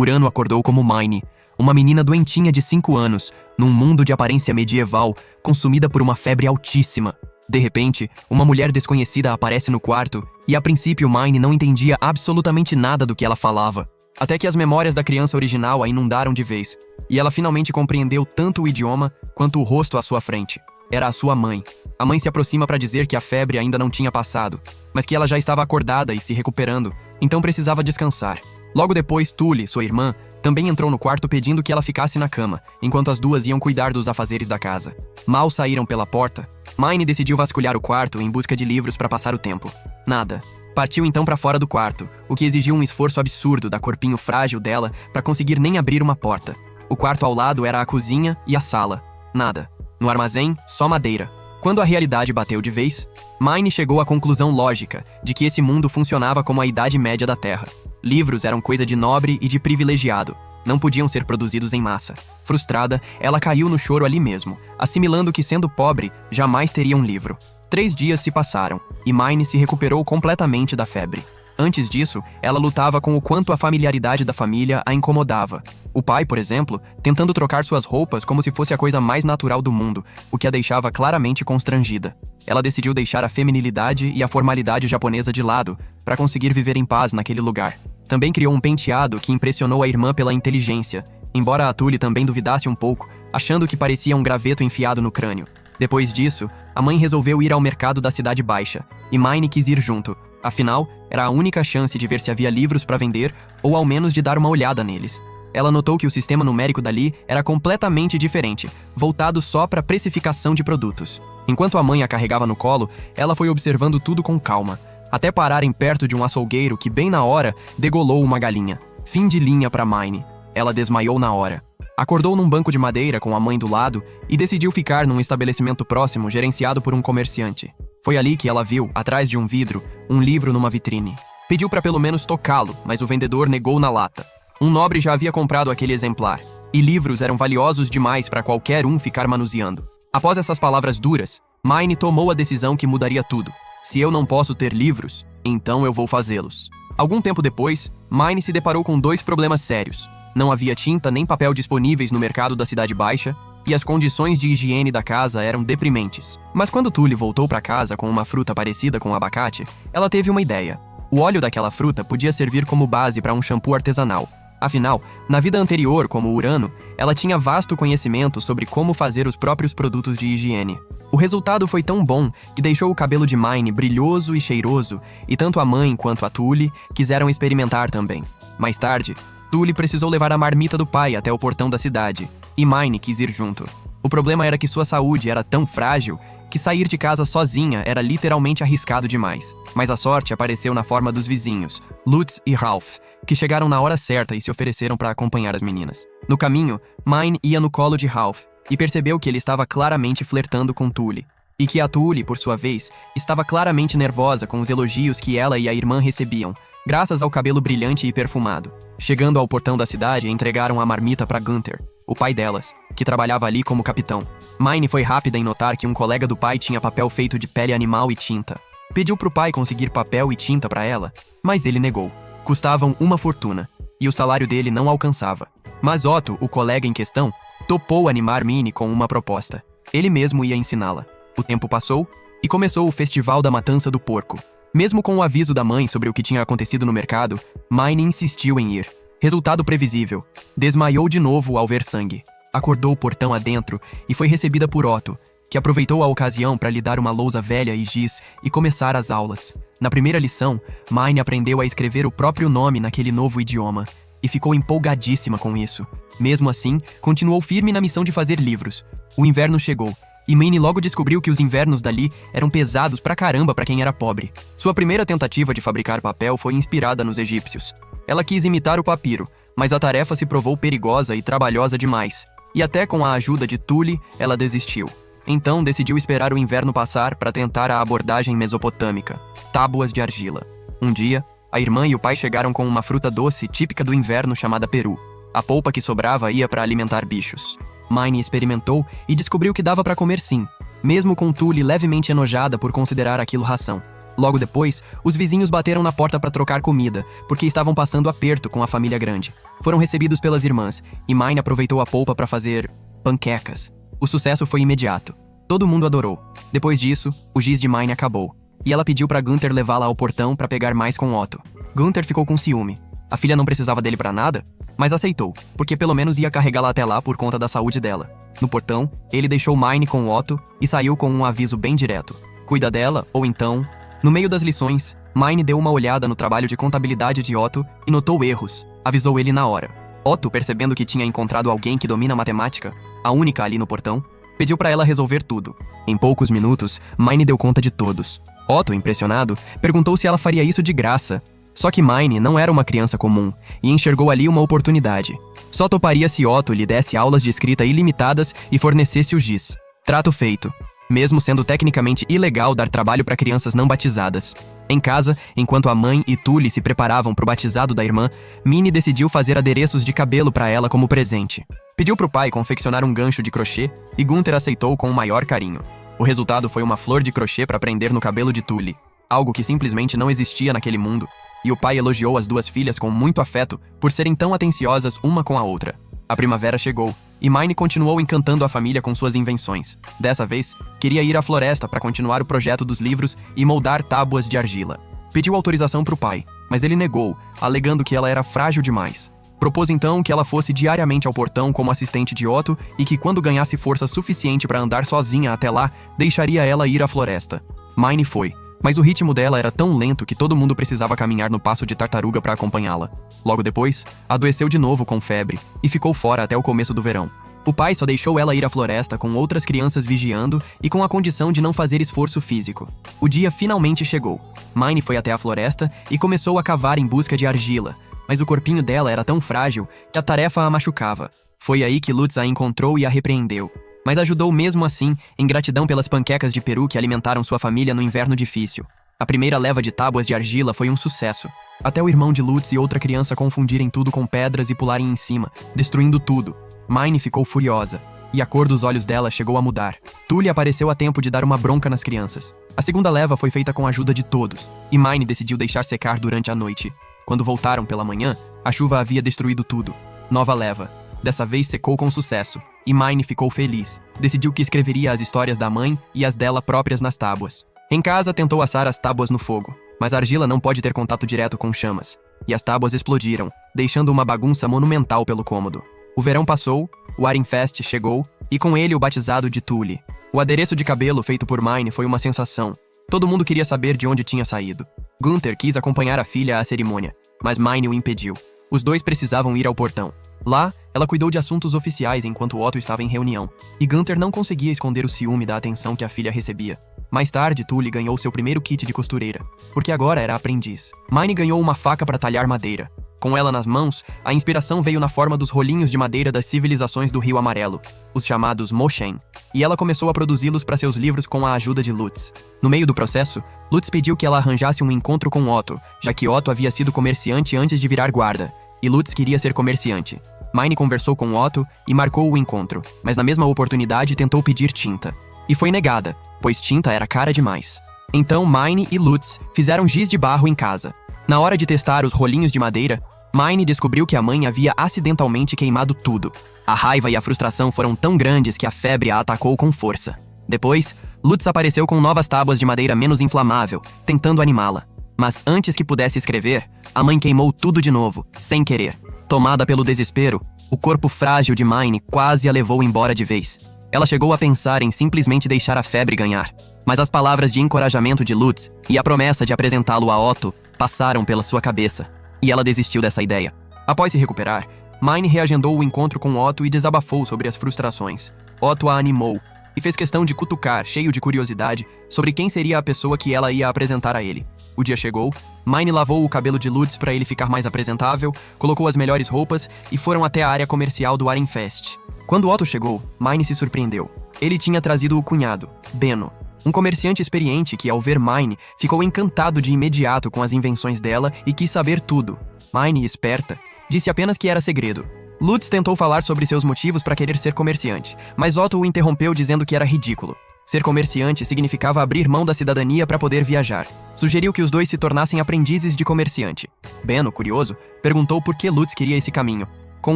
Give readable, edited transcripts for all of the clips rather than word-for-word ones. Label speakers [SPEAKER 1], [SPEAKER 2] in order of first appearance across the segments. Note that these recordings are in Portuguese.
[SPEAKER 1] Urano acordou como Mine, uma menina doentinha de 5 anos, num mundo de aparência medieval, consumida por uma febre altíssima. De repente, uma mulher desconhecida aparece no quarto, e a princípio Mine não entendia absolutamente nada do que ela falava. Até que as memórias da criança original a inundaram de vez, e ela finalmente compreendeu tanto o idioma quanto o rosto à sua frente. Era a sua mãe. A mãe se aproxima para dizer que a febre ainda não tinha passado, mas que ela já estava acordada e se recuperando, então precisava descansar. Logo depois, Tully, sua irmã, também entrou no quarto pedindo que ela ficasse na cama, enquanto as duas iam cuidar dos afazeres da casa. Mal saíram pela porta, Mine decidiu vasculhar o quarto em busca de livros para passar o tempo. Nada. Partiu então para fora do quarto, o que exigiu um esforço absurdo da corpinho frágil dela para conseguir nem abrir uma porta. O quarto ao lado era a cozinha e a sala. Nada. No armazém, só madeira. Quando a realidade bateu de vez, Mine chegou à conclusão lógica de que esse mundo funcionava como a Idade Média da Terra. Livros eram coisa de nobre e de privilegiado. Não podiam ser produzidos em massa. Frustrada, ela caiu no choro ali mesmo, assimilando que, sendo pobre, jamais teria um livro. 3 dias se passaram, e Mine se recuperou completamente da febre. Antes disso, ela lutava com o quanto a familiaridade da família a incomodava. O pai, por exemplo, tentando trocar suas roupas como se fosse a coisa mais natural do mundo, o que a deixava claramente constrangida. Ela decidiu deixar a feminilidade e a formalidade japonesa de lado, para conseguir viver em paz naquele lugar. Também criou um penteado que impressionou a irmã pela inteligência, embora a Tully também duvidasse um pouco, achando que parecia um graveto enfiado no crânio. Depois disso, a mãe resolveu ir ao mercado da Cidade Baixa, e Mine quis ir junto. Afinal, era a única chance de ver se havia livros para vender, ou ao menos de dar uma olhada neles. Ela notou que o sistema numérico dali era completamente diferente, voltado só para precificação de produtos. Enquanto a mãe a carregava no colo, ela foi observando tudo com calma, até pararem perto de um açougueiro que, bem na hora, degolou uma galinha. Fim de linha para Mine. Ela desmaiou na hora. Acordou num banco de madeira com a mãe do lado e decidiu ficar num estabelecimento próximo gerenciado por um comerciante. Foi ali que ela viu, atrás de um vidro, um livro numa vitrine. Pediu para pelo menos tocá-lo, mas o vendedor negou na lata. Um nobre já havia comprado aquele exemplar, e livros eram valiosos demais para qualquer um ficar manuseando. Após essas palavras duras, Mine tomou a decisão que mudaria tudo. Se eu não posso ter livros, então eu vou fazê-los. Algum tempo depois, Mine se deparou com 2 problemas sérios. Não havia tinta nem papel disponíveis no mercado da Cidade Baixa, e as condições de higiene da casa eram deprimentes. Mas quando Tully voltou para casa com uma fruta parecida com abacate, ela teve uma ideia. O óleo daquela fruta podia servir como base para um shampoo artesanal. Afinal, na vida anterior, como Urano, ela tinha vasto conhecimento sobre como fazer os próprios produtos de higiene. O resultado foi tão bom que deixou o cabelo de Mine brilhoso e cheiroso, e tanto a mãe quanto a Tully quiseram experimentar também. Mais tarde, Tully precisou levar a marmita do pai até o portão da cidade, e Mine quis ir junto. O problema era que sua saúde era tão frágil que sair de casa sozinha era literalmente arriscado demais. Mas a sorte apareceu na forma dos vizinhos, Lutz e Ralph, que chegaram na hora certa e se ofereceram para acompanhar as meninas. No caminho, Mine ia no colo de Ralph e percebeu que ele estava claramente flertando com Tully, e que a Tully, por sua vez, estava claramente nervosa com os elogios que ela e a irmã recebiam, graças ao cabelo brilhante e perfumado. Chegando ao portão da cidade, entregaram a marmita para Gunther, o pai delas, que trabalhava ali como capitão. Mine foi rápida em notar que um colega do pai tinha papel feito de pele animal e tinta. Pediu pro pai conseguir papel e tinta para ela, mas ele negou. Custavam uma fortuna, e o salário dele não alcançava. Mas Otto, o colega em questão, topou animar Mine com uma proposta. Ele mesmo ia ensiná-la. O tempo passou, e começou o Festival da Matança do Porco. Mesmo com o aviso da mãe sobre o que tinha acontecido no mercado, Mine insistiu em ir. Resultado previsível. Desmaiou de novo ao ver sangue. Acordou o portão adentro e foi recebida por Otto, que aproveitou a ocasião para lhe dar uma lousa velha e giz e começar as aulas. Na primeira lição, Mine aprendeu a escrever o próprio nome naquele novo idioma, e ficou empolgadíssima com isso. Mesmo assim, continuou firme na missão de fazer livros. O inverno chegou, e Mine logo descobriu que os invernos dali eram pesados pra caramba pra quem era pobre. Sua primeira tentativa de fabricar papel foi inspirada nos egípcios. Ela quis imitar o papiro, mas a tarefa se provou perigosa e trabalhosa demais. E até com a ajuda de Tully, ela desistiu. Então decidiu esperar o inverno passar para tentar a abordagem mesopotâmica, tábuas de argila. Um dia, a irmã e o pai chegaram com uma fruta doce típica do inverno chamada peru. A polpa que sobrava ia para alimentar bichos. Mine experimentou e descobriu que dava para comer sim, mesmo com Tully levemente enojada por considerar aquilo ração. Logo depois, os vizinhos bateram na porta para trocar comida, porque estavam passando aperto com a família grande. Foram recebidos pelas irmãs, e Mine aproveitou a polpa para fazer panquecas. O sucesso foi imediato. Todo mundo adorou. Depois disso, o giz de Mine acabou, e ela pediu para Gunther levá-la ao portão para pegar mais com Otto. Gunther ficou com ciúme. A filha não precisava dele para nada, mas aceitou, porque pelo menos ia carregá-la até lá por conta da saúde dela. No portão, ele deixou Mine com Otto e saiu com um aviso bem direto. Cuida dela, ou então... No meio das lições, Mine deu uma olhada no trabalho de contabilidade de Otto e notou erros. Avisou ele na hora. Otto, percebendo que tinha encontrado alguém que domina matemática, a única ali no portão, pediu para ela resolver tudo. Em poucos minutos, Mine deu conta de todos. Otto, impressionado, perguntou se ela faria isso de graça. Só que Mine não era uma criança comum e enxergou ali uma oportunidade. Só toparia se Otto lhe desse aulas de escrita ilimitadas e fornecesse o giz. Trato feito. Mesmo sendo tecnicamente ilegal dar trabalho para crianças não batizadas. Em casa, enquanto a mãe e Tully se preparavam para o batizado da irmã, Minnie decidiu fazer adereços de cabelo para ela como presente. Pediu para o pai confeccionar um gancho de crochê e Gunther aceitou com o maior carinho. O resultado foi uma flor de crochê para prender no cabelo de Tully, algo que simplesmente não existia naquele mundo, e o pai elogiou as duas filhas com muito afeto por serem tão atenciosas uma com a outra. A primavera chegou, e Mine continuou encantando a família com suas invenções. Dessa vez, queria ir à floresta para continuar o projeto dos livros e moldar tábuas de argila. Pediu autorização para o pai, mas ele negou, alegando que ela era frágil demais. Propôs então que ela fosse diariamente ao portão como assistente de Otto e que quando ganhasse força suficiente para andar sozinha até lá, deixaria ela ir à floresta. Mine foi, mas o ritmo dela era tão lento que todo mundo precisava caminhar no passo de tartaruga para acompanhá-la. Logo depois, adoeceu de novo com febre e ficou fora até o começo do verão. O pai só deixou ela ir à floresta com outras crianças vigiando e com a condição de não fazer esforço físico. O dia finalmente chegou. Mine foi até a floresta e começou a cavar em busca de argila, mas o corpinho dela era tão frágil que a tarefa a machucava. Foi aí que Lutz a encontrou e a repreendeu. Mas ajudou mesmo assim, em gratidão pelas panquecas de peru que alimentaram sua família no inverno difícil. A primeira leva de tábuas de argila foi um sucesso. Até o irmão de Lutz e outra criança confundirem tudo com pedras e pularem em cima, destruindo tudo. Mine ficou furiosa, e a cor dos olhos dela chegou a mudar. Tully apareceu a tempo de dar uma bronca nas crianças. A segunda leva foi feita com a ajuda de todos, e Mine decidiu deixar secar durante a noite. Quando voltaram pela manhã, a chuva havia destruído tudo. Nova leva. Dessa vez secou com sucesso, e Mine ficou feliz. Decidiu que escreveria as histórias da mãe e as dela próprias nas tábuas. Em casa, tentou assar as tábuas no fogo, mas a argila não pode ter contato direto com chamas, e as tábuas explodiram, deixando uma bagunça monumental pelo cômodo. O verão passou, o Arinfest chegou, e com ele o batizado de Tully. O adereço de cabelo feito por Mine foi uma sensação. Todo mundo queria saber de onde tinha saído. Gunther quis acompanhar a filha à cerimônia, mas Mine o impediu. Os dois precisavam ir ao portão. Lá, ela cuidou de assuntos oficiais enquanto Otto estava em reunião, e Gunther não conseguia esconder o ciúme da atenção que a filha recebia. Mais tarde, Tully ganhou seu primeiro kit de costureira, porque agora era aprendiz. Mine ganhou uma faca para talhar madeira. Com ela nas mãos, a inspiração veio na forma dos rolinhos de madeira das civilizações do Rio Amarelo, os chamados Moshen, e ela começou a produzi-los para seus livros com a ajuda de Lutz. No meio do processo, Lutz pediu que ela arranjasse um encontro com Otto, já que Otto havia sido comerciante antes de virar guarda, e Lutz queria ser comerciante. Mine conversou com Otto e marcou o encontro, mas na mesma oportunidade tentou pedir tinta. E foi negada, pois tinta era cara demais. Então Mine e Lutz fizeram giz de barro em casa. Na hora de testar os rolinhos de madeira, Mine descobriu que a mãe havia acidentalmente queimado tudo. A raiva e a frustração foram tão grandes que a febre a atacou com força. Depois, Lutz apareceu com novas tábuas de madeira menos inflamável, tentando animá-la. Mas antes que pudesse escrever, a mãe queimou tudo de novo, sem querer. Tomada pelo desespero, o corpo frágil de Mine quase a levou embora de vez. Ela chegou a pensar em simplesmente deixar a febre ganhar. Mas as palavras de encorajamento de Lutz e a promessa de apresentá-lo a Otto passaram pela sua cabeça. E ela desistiu dessa ideia. Após se recuperar, Mine reagendou o encontro com Otto e desabafou sobre as frustrações. Otto a animou e fez questão de cutucar, cheio de curiosidade, sobre quem seria a pessoa que ela ia apresentar a ele. O dia chegou, Mine lavou o cabelo de Lutz para ele ficar mais apresentável, colocou as melhores roupas e foram até a área comercial do Arinfest. Quando Otto chegou, Mine se surpreendeu. Ele tinha trazido o cunhado, Benno, um comerciante experiente que, ao ver Mine, ficou encantado de imediato com as invenções dela e quis saber tudo. Mine, esperta, disse apenas que era segredo. Lutz tentou falar sobre seus motivos para querer ser comerciante, mas Otto o interrompeu dizendo que era ridículo. Ser comerciante significava abrir mão da cidadania para poder viajar. Sugeriu que os dois se tornassem aprendizes de comerciante. Benno, curioso, perguntou por que Lutz queria esse caminho. Com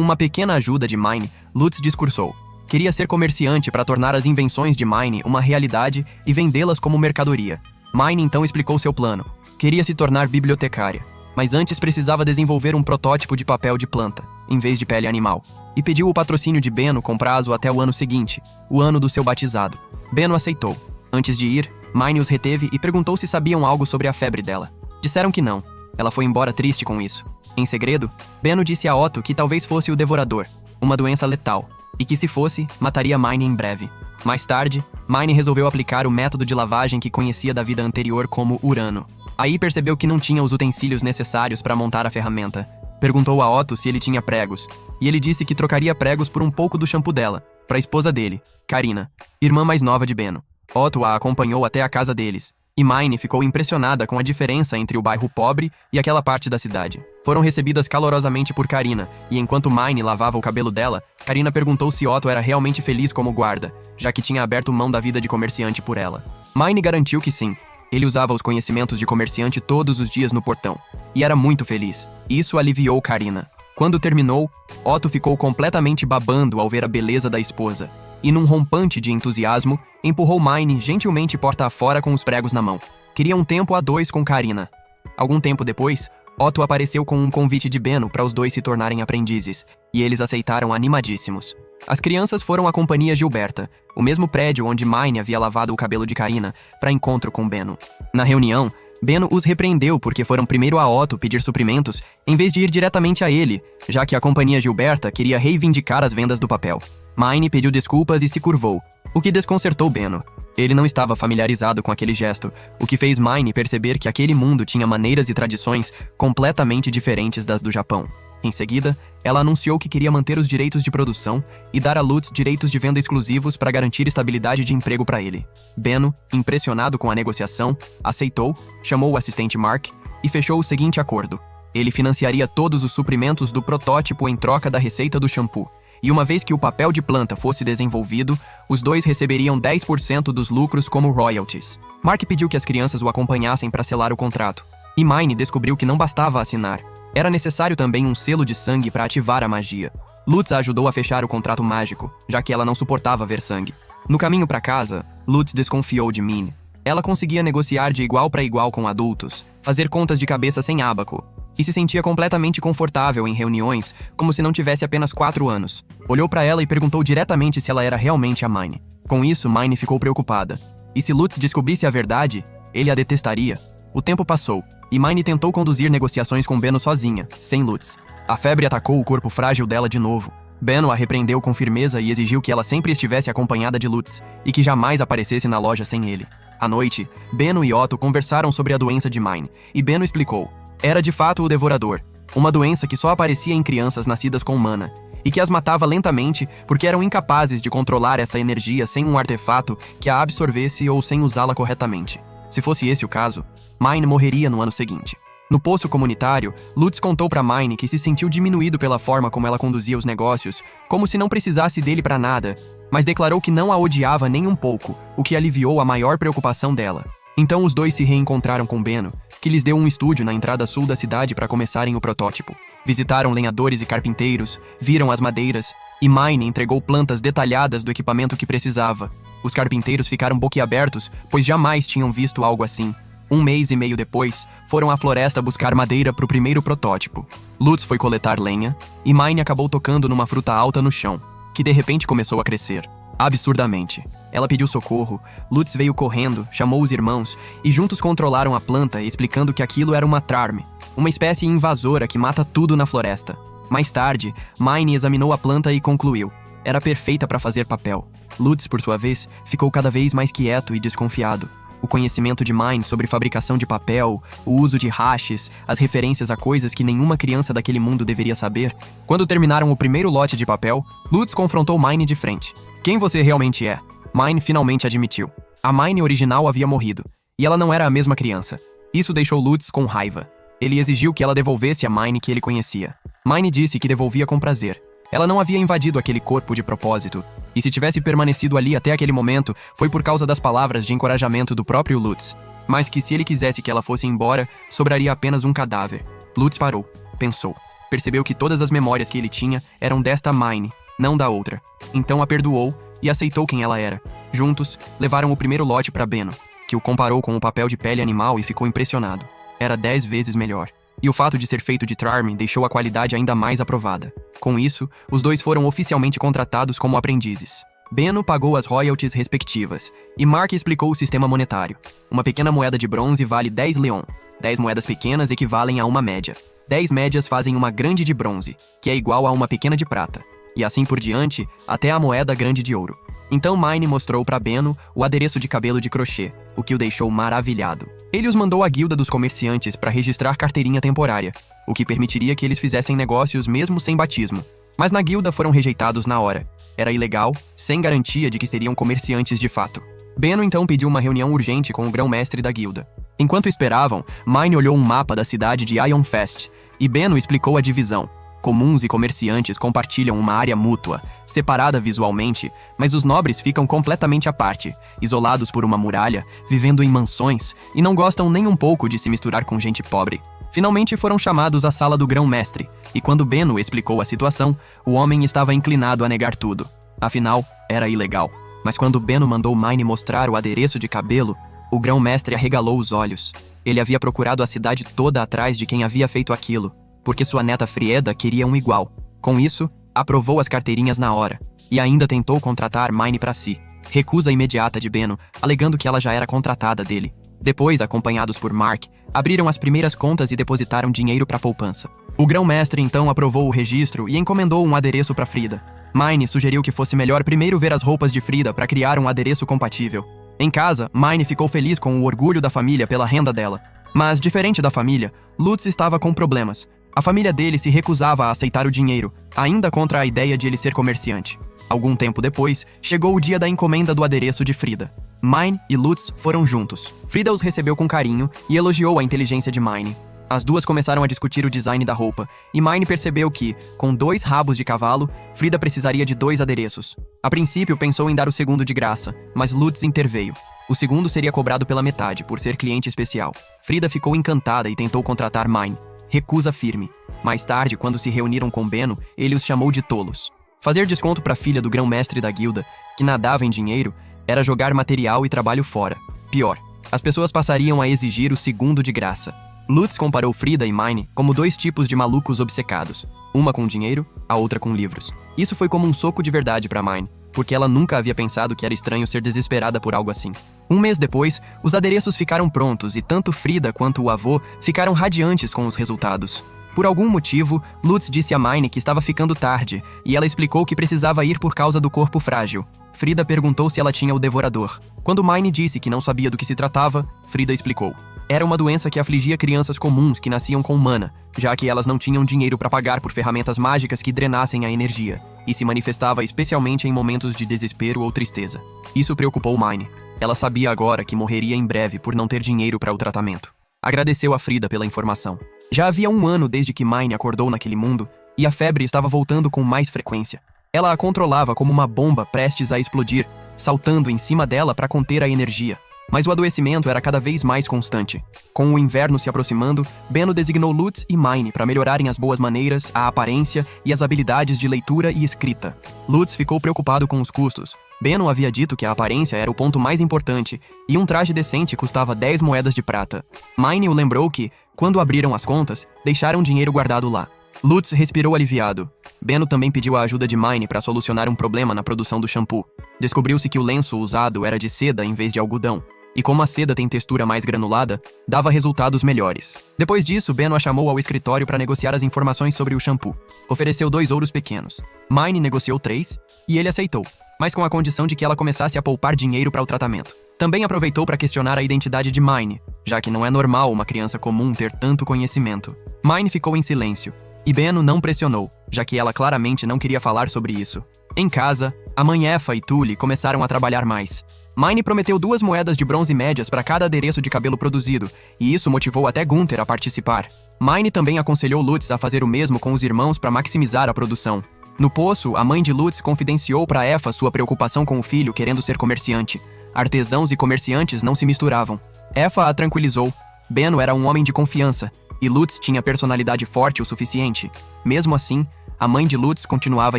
[SPEAKER 1] uma pequena ajuda de Mine, Lutz discursou. Queria ser comerciante para tornar as invenções de Mine uma realidade e vendê-las como mercadoria. Mine então explicou seu plano. Queria se tornar bibliotecária, mas antes precisava desenvolver um protótipo de papel de planta, em vez de pele animal, e pediu o patrocínio de Benno com prazo até o ano seguinte, o ano do seu batizado. Benno aceitou. Antes de ir, Mine os reteve e perguntou se sabiam algo sobre a febre dela. Disseram que não. Ela foi embora triste com isso. Em segredo, Benno disse a Otto que talvez fosse o Devorador, uma doença letal, e que se fosse, mataria Mine em breve. Mais tarde, Mine resolveu aplicar o método de lavagem que conhecia da vida anterior como Urano. Aí percebeu que não tinha os utensílios necessários para montar a ferramenta. Perguntou a Otto se ele tinha pregos, e ele disse que trocaria pregos por um pouco do shampoo dela, para a esposa dele, Karina, irmã mais nova de Benno. Otto a acompanhou até a casa deles, e Mine ficou impressionada com a diferença entre o bairro pobre e aquela parte da cidade. Foram recebidas calorosamente por Karina, e enquanto Mine lavava o cabelo dela, Karina perguntou se Otto era realmente feliz como guarda, já que tinha aberto mão da vida de comerciante por ela. Mine garantiu que sim. Ele usava os conhecimentos de comerciante todos os dias no portão, e era muito feliz. Isso aliviou Karina. Quando terminou, Otto ficou completamente babando ao ver a beleza da esposa, e num rompante de entusiasmo, empurrou Mine gentilmente porta afora com os pregos na mão. Queria um tempo a dois com Karina. Algum tempo depois, Otto apareceu com um convite de Benno para os dois se tornarem aprendizes, e eles aceitaram animadíssimos. As crianças foram à companhia Gilberta, o mesmo prédio onde Mine havia lavado o cabelo de Karina, para encontro com Benno. Na reunião, Benno os repreendeu porque foram primeiro a Otto pedir suprimentos, em vez de ir diretamente a ele, já que a companhia Gilberta queria reivindicar as vendas do papel. Mine pediu desculpas e se curvou, o que desconcertou Benno. Ele não estava familiarizado com aquele gesto, o que fez Mine perceber que aquele mundo tinha maneiras e tradições completamente diferentes das do Japão. Em seguida, ela anunciou que queria manter os direitos de produção e dar a Lutz direitos de venda exclusivos para garantir estabilidade de emprego para ele. Benno, impressionado com a negociação, aceitou, chamou o assistente Mark e fechou o seguinte acordo. Ele financiaria todos os suprimentos do protótipo em troca da receita do shampoo. E uma vez que o papel de planta fosse desenvolvido, os dois receberiam 10% dos lucros como royalties. Mark pediu que as crianças o acompanhassem para selar o contrato. E Mine descobriu que não bastava assinar. Era necessário também um selo de sangue para ativar a magia. Lutz a ajudou a fechar o contrato mágico, já que ela não suportava ver sangue. No caminho para casa, Lutz desconfiou de Mine. Ela conseguia negociar de igual para igual com adultos, fazer contas de cabeça sem ábaco, e se sentia completamente confortável em reuniões, como se não tivesse apenas 4 anos. Olhou para ela e perguntou diretamente se ela era realmente a Mine. Com isso, Mine ficou preocupada. E se Lutz descobrisse a verdade, ele a detestaria. O tempo passou, e Mine tentou conduzir negociações com Benno sozinha, sem Lutz. A febre atacou o corpo frágil dela de novo. Benno a repreendeu com firmeza e exigiu que ela sempre estivesse acompanhada de Lutz, e que jamais aparecesse na loja sem ele. À noite, Benno e Otto conversaram sobre a doença de Mine, e Benno explicou. Era de fato o Devorador, uma doença que só aparecia em crianças nascidas com mana, e que as matava lentamente porque eram incapazes de controlar essa energia sem um artefato que a absorvesse ou sem usá-la corretamente. Se fosse esse o caso, Mine morreria no ano seguinte. No poço comunitário, Lutz contou para Mine que se sentiu diminuído pela forma como ela conduzia os negócios, como se não precisasse dele para nada, mas declarou que não a odiava nem um pouco, o que aliviou a maior preocupação dela. Então os dois se reencontraram com Benno, que lhes deu um estúdio na entrada sul da cidade para começarem o protótipo. Visitaram lenhadores e carpinteiros, viram as madeiras, e Mine entregou plantas detalhadas do equipamento que precisava. Os carpinteiros ficaram boquiabertos, pois jamais tinham visto algo assim. 1 mês e meio depois, foram à floresta buscar madeira para o primeiro protótipo. Lutz foi coletar lenha, e Mine acabou tocando numa fruta alta no chão, que de repente começou a crescer. Absurdamente. Ela pediu socorro, Lutz veio correndo, chamou os irmãos, e juntos controlaram a planta, explicando que aquilo era uma trarme, uma espécie invasora que mata tudo na floresta. Mais tarde, Mine examinou a planta e concluiu. Era perfeita para fazer papel. Lutz, por sua vez, ficou cada vez mais quieto e desconfiado. O conhecimento de Mine sobre fabricação de papel, o uso de hashes, as referências a coisas que nenhuma criança daquele mundo deveria saber. Quando terminaram o primeiro lote de papel, Lutz confrontou Mine de frente. Quem você realmente é? Mine finalmente admitiu. A Mine original havia morrido, e ela não era a mesma criança. Isso deixou Lutz com raiva. Ele exigiu que ela devolvesse a Mine que ele conhecia. Mine disse que devolvia com prazer. Ela não havia invadido aquele corpo de propósito, E se tivesse permanecido ali até aquele momento, foi por causa das palavras de encorajamento do próprio Lutz. Mas que se ele quisesse que ela fosse embora, sobraria apenas um cadáver. Lutz parou, pensou. Percebeu que todas as memórias que ele tinha eram desta Mine, não da outra. Então a perdoou e aceitou quem ela era. Juntos, levaram o primeiro lote para Benno, que o comparou com o papel de pele animal e ficou impressionado. Era 10 vezes melhor. E o fato de ser feito de Trarm deixou a qualidade ainda mais aprovada. Com isso, os dois foram oficialmente contratados como aprendizes. Benno pagou as royalties respectivas, e Mark explicou o sistema monetário. Uma pequena moeda de bronze vale 10 leon. 10 moedas pequenas equivalem a uma média. 10 médias fazem uma grande de bronze, que é igual a uma pequena de prata. E assim por diante, até a moeda grande de ouro. Então Mine mostrou para Benno o adereço de cabelo de crochê, o que o deixou maravilhado. Ele os mandou à guilda dos comerciantes para registrar carteirinha temporária, o que permitiria que eles fizessem negócios mesmo sem batismo. Mas na guilda foram rejeitados na hora. Era ilegal, sem garantia de que seriam comerciantes de fato. Benno então pediu uma reunião urgente com o grão-mestre da guilda. Enquanto esperavam, Mine olhou um mapa da cidade de Ironfest, e Benno explicou a divisão. Comuns e comerciantes compartilham uma área mútua, separada visualmente, mas os nobres ficam completamente à parte, isolados por uma muralha, vivendo em mansões, e não gostam nem um pouco de se misturar com gente pobre. Finalmente foram chamados à sala do grão-mestre, e quando Benno explicou a situação, o homem estava inclinado a negar tudo. Afinal, era ilegal. Mas quando Benno mandou Mine mostrar o adereço de cabelo, o grão-mestre arregalou os olhos. Ele havia procurado a cidade toda atrás de quem havia feito aquilo, porque sua neta Frieda queria um igual. Com isso, aprovou as carteirinhas na hora, e ainda tentou contratar Mine para si. Recusa imediata de Benno, alegando que ela já era contratada dele. Depois, acompanhados por Mark, abriram as primeiras contas e depositaram dinheiro para a poupança. O grão-mestre então aprovou o registro e encomendou um adereço para Frida. Mine sugeriu que fosse melhor primeiro ver as roupas de Frida para criar um adereço compatível. Em casa, Mine ficou feliz com o orgulho da família pela renda dela. Mas, diferente da família, Lutz estava com problemas. A família dele se recusava a aceitar o dinheiro, ainda contra a ideia de ele ser comerciante. Algum tempo depois, chegou o dia da encomenda do adereço de Frida. Mine e Lutz foram juntos. Frida os recebeu com carinho e elogiou a inteligência de Mine. As duas começaram a discutir o design da roupa, e Mine percebeu que, com 2 rabos de cavalo, Frida precisaria de 2 adereços. A princípio, pensou em dar o segundo de graça, mas Lutz interveio. O segundo seria cobrado pela metade, por ser cliente especial. Frida ficou encantada e tentou contratar Mine. Recusa firme. Mais tarde, quando se reuniram com Benno, ele os chamou de tolos. Fazer desconto para a filha do grão-mestre da guilda, que nadava em dinheiro, era jogar material e trabalho fora. Pior, as pessoas passariam a exigir o segundo de graça. Lutz comparou Frida e Mine como 2 tipos de malucos obcecados. Uma com dinheiro, a outra com livros. Isso foi como um soco de verdade para Mine, porque ela nunca havia pensado que era estranho ser desesperada por algo assim. Um mês depois, os adereços ficaram prontos e tanto Frida quanto o avô ficaram radiantes com os resultados. Por algum motivo, Lutz disse a Mine que estava ficando tarde, e ela explicou que precisava ir por causa do corpo frágil. Frida perguntou se ela tinha o devorador. Quando Mine disse que não sabia do que se tratava, Frida explicou. Era uma doença que afligia crianças comuns que nasciam com mana, já que elas não tinham dinheiro para pagar por ferramentas mágicas que drenassem a energia, e se manifestava especialmente em momentos de desespero ou tristeza. Isso preocupou Mine. Ela sabia agora que morreria em breve por não ter dinheiro para o tratamento. Agradeceu a Frida pela informação. Já havia 1 ano desde que Mine acordou naquele mundo, e a febre estava voltando com mais frequência. Ela a controlava como uma bomba prestes a explodir, saltando em cima dela para conter a energia. Mas o adoecimento era cada vez mais constante. Com o inverno se aproximando, Benno designou Lutz e Mine para melhorarem as boas maneiras, a aparência e as habilidades de leitura e escrita. Lutz ficou preocupado com os custos. Benno havia dito que a aparência era o ponto mais importante, e um traje decente custava 10 moedas de prata. Mine o lembrou que, quando abriram as contas, deixaram dinheiro guardado lá. Lutz respirou aliviado. Benno também pediu a ajuda de Mine para solucionar um problema na produção do shampoo. Descobriu-se que o lenço usado era de seda em vez de algodão, e como a seda tem textura mais granulada, dava resultados melhores. Depois disso, Benno a chamou ao escritório para negociar as informações sobre o shampoo. Ofereceu 2 ouros pequenos. Mine negociou 3, e ele aceitou, mas com a condição de que ela começasse a poupar dinheiro para o tratamento. Também aproveitou para questionar a identidade de Mine, já que não é normal uma criança comum ter tanto conhecimento. Mine ficou em silêncio, e Benno não pressionou, já que ela claramente não queria falar sobre isso. Em casa, a mãe Effa e Tully começaram a trabalhar mais. Mine prometeu 2 moedas de bronze médias para cada adereço de cabelo produzido, e isso motivou até Gunther a participar. Mine também aconselhou Lutz a fazer o mesmo com os irmãos para maximizar a produção. No poço, a mãe de Lutz confidenciou para Aoife sua preocupação com o filho querendo ser comerciante. Artesãos e comerciantes não se misturavam. Aoife a tranquilizou. Benno era um homem de confiança, e Lutz tinha personalidade forte o suficiente. Mesmo assim, a mãe de Lutz continuava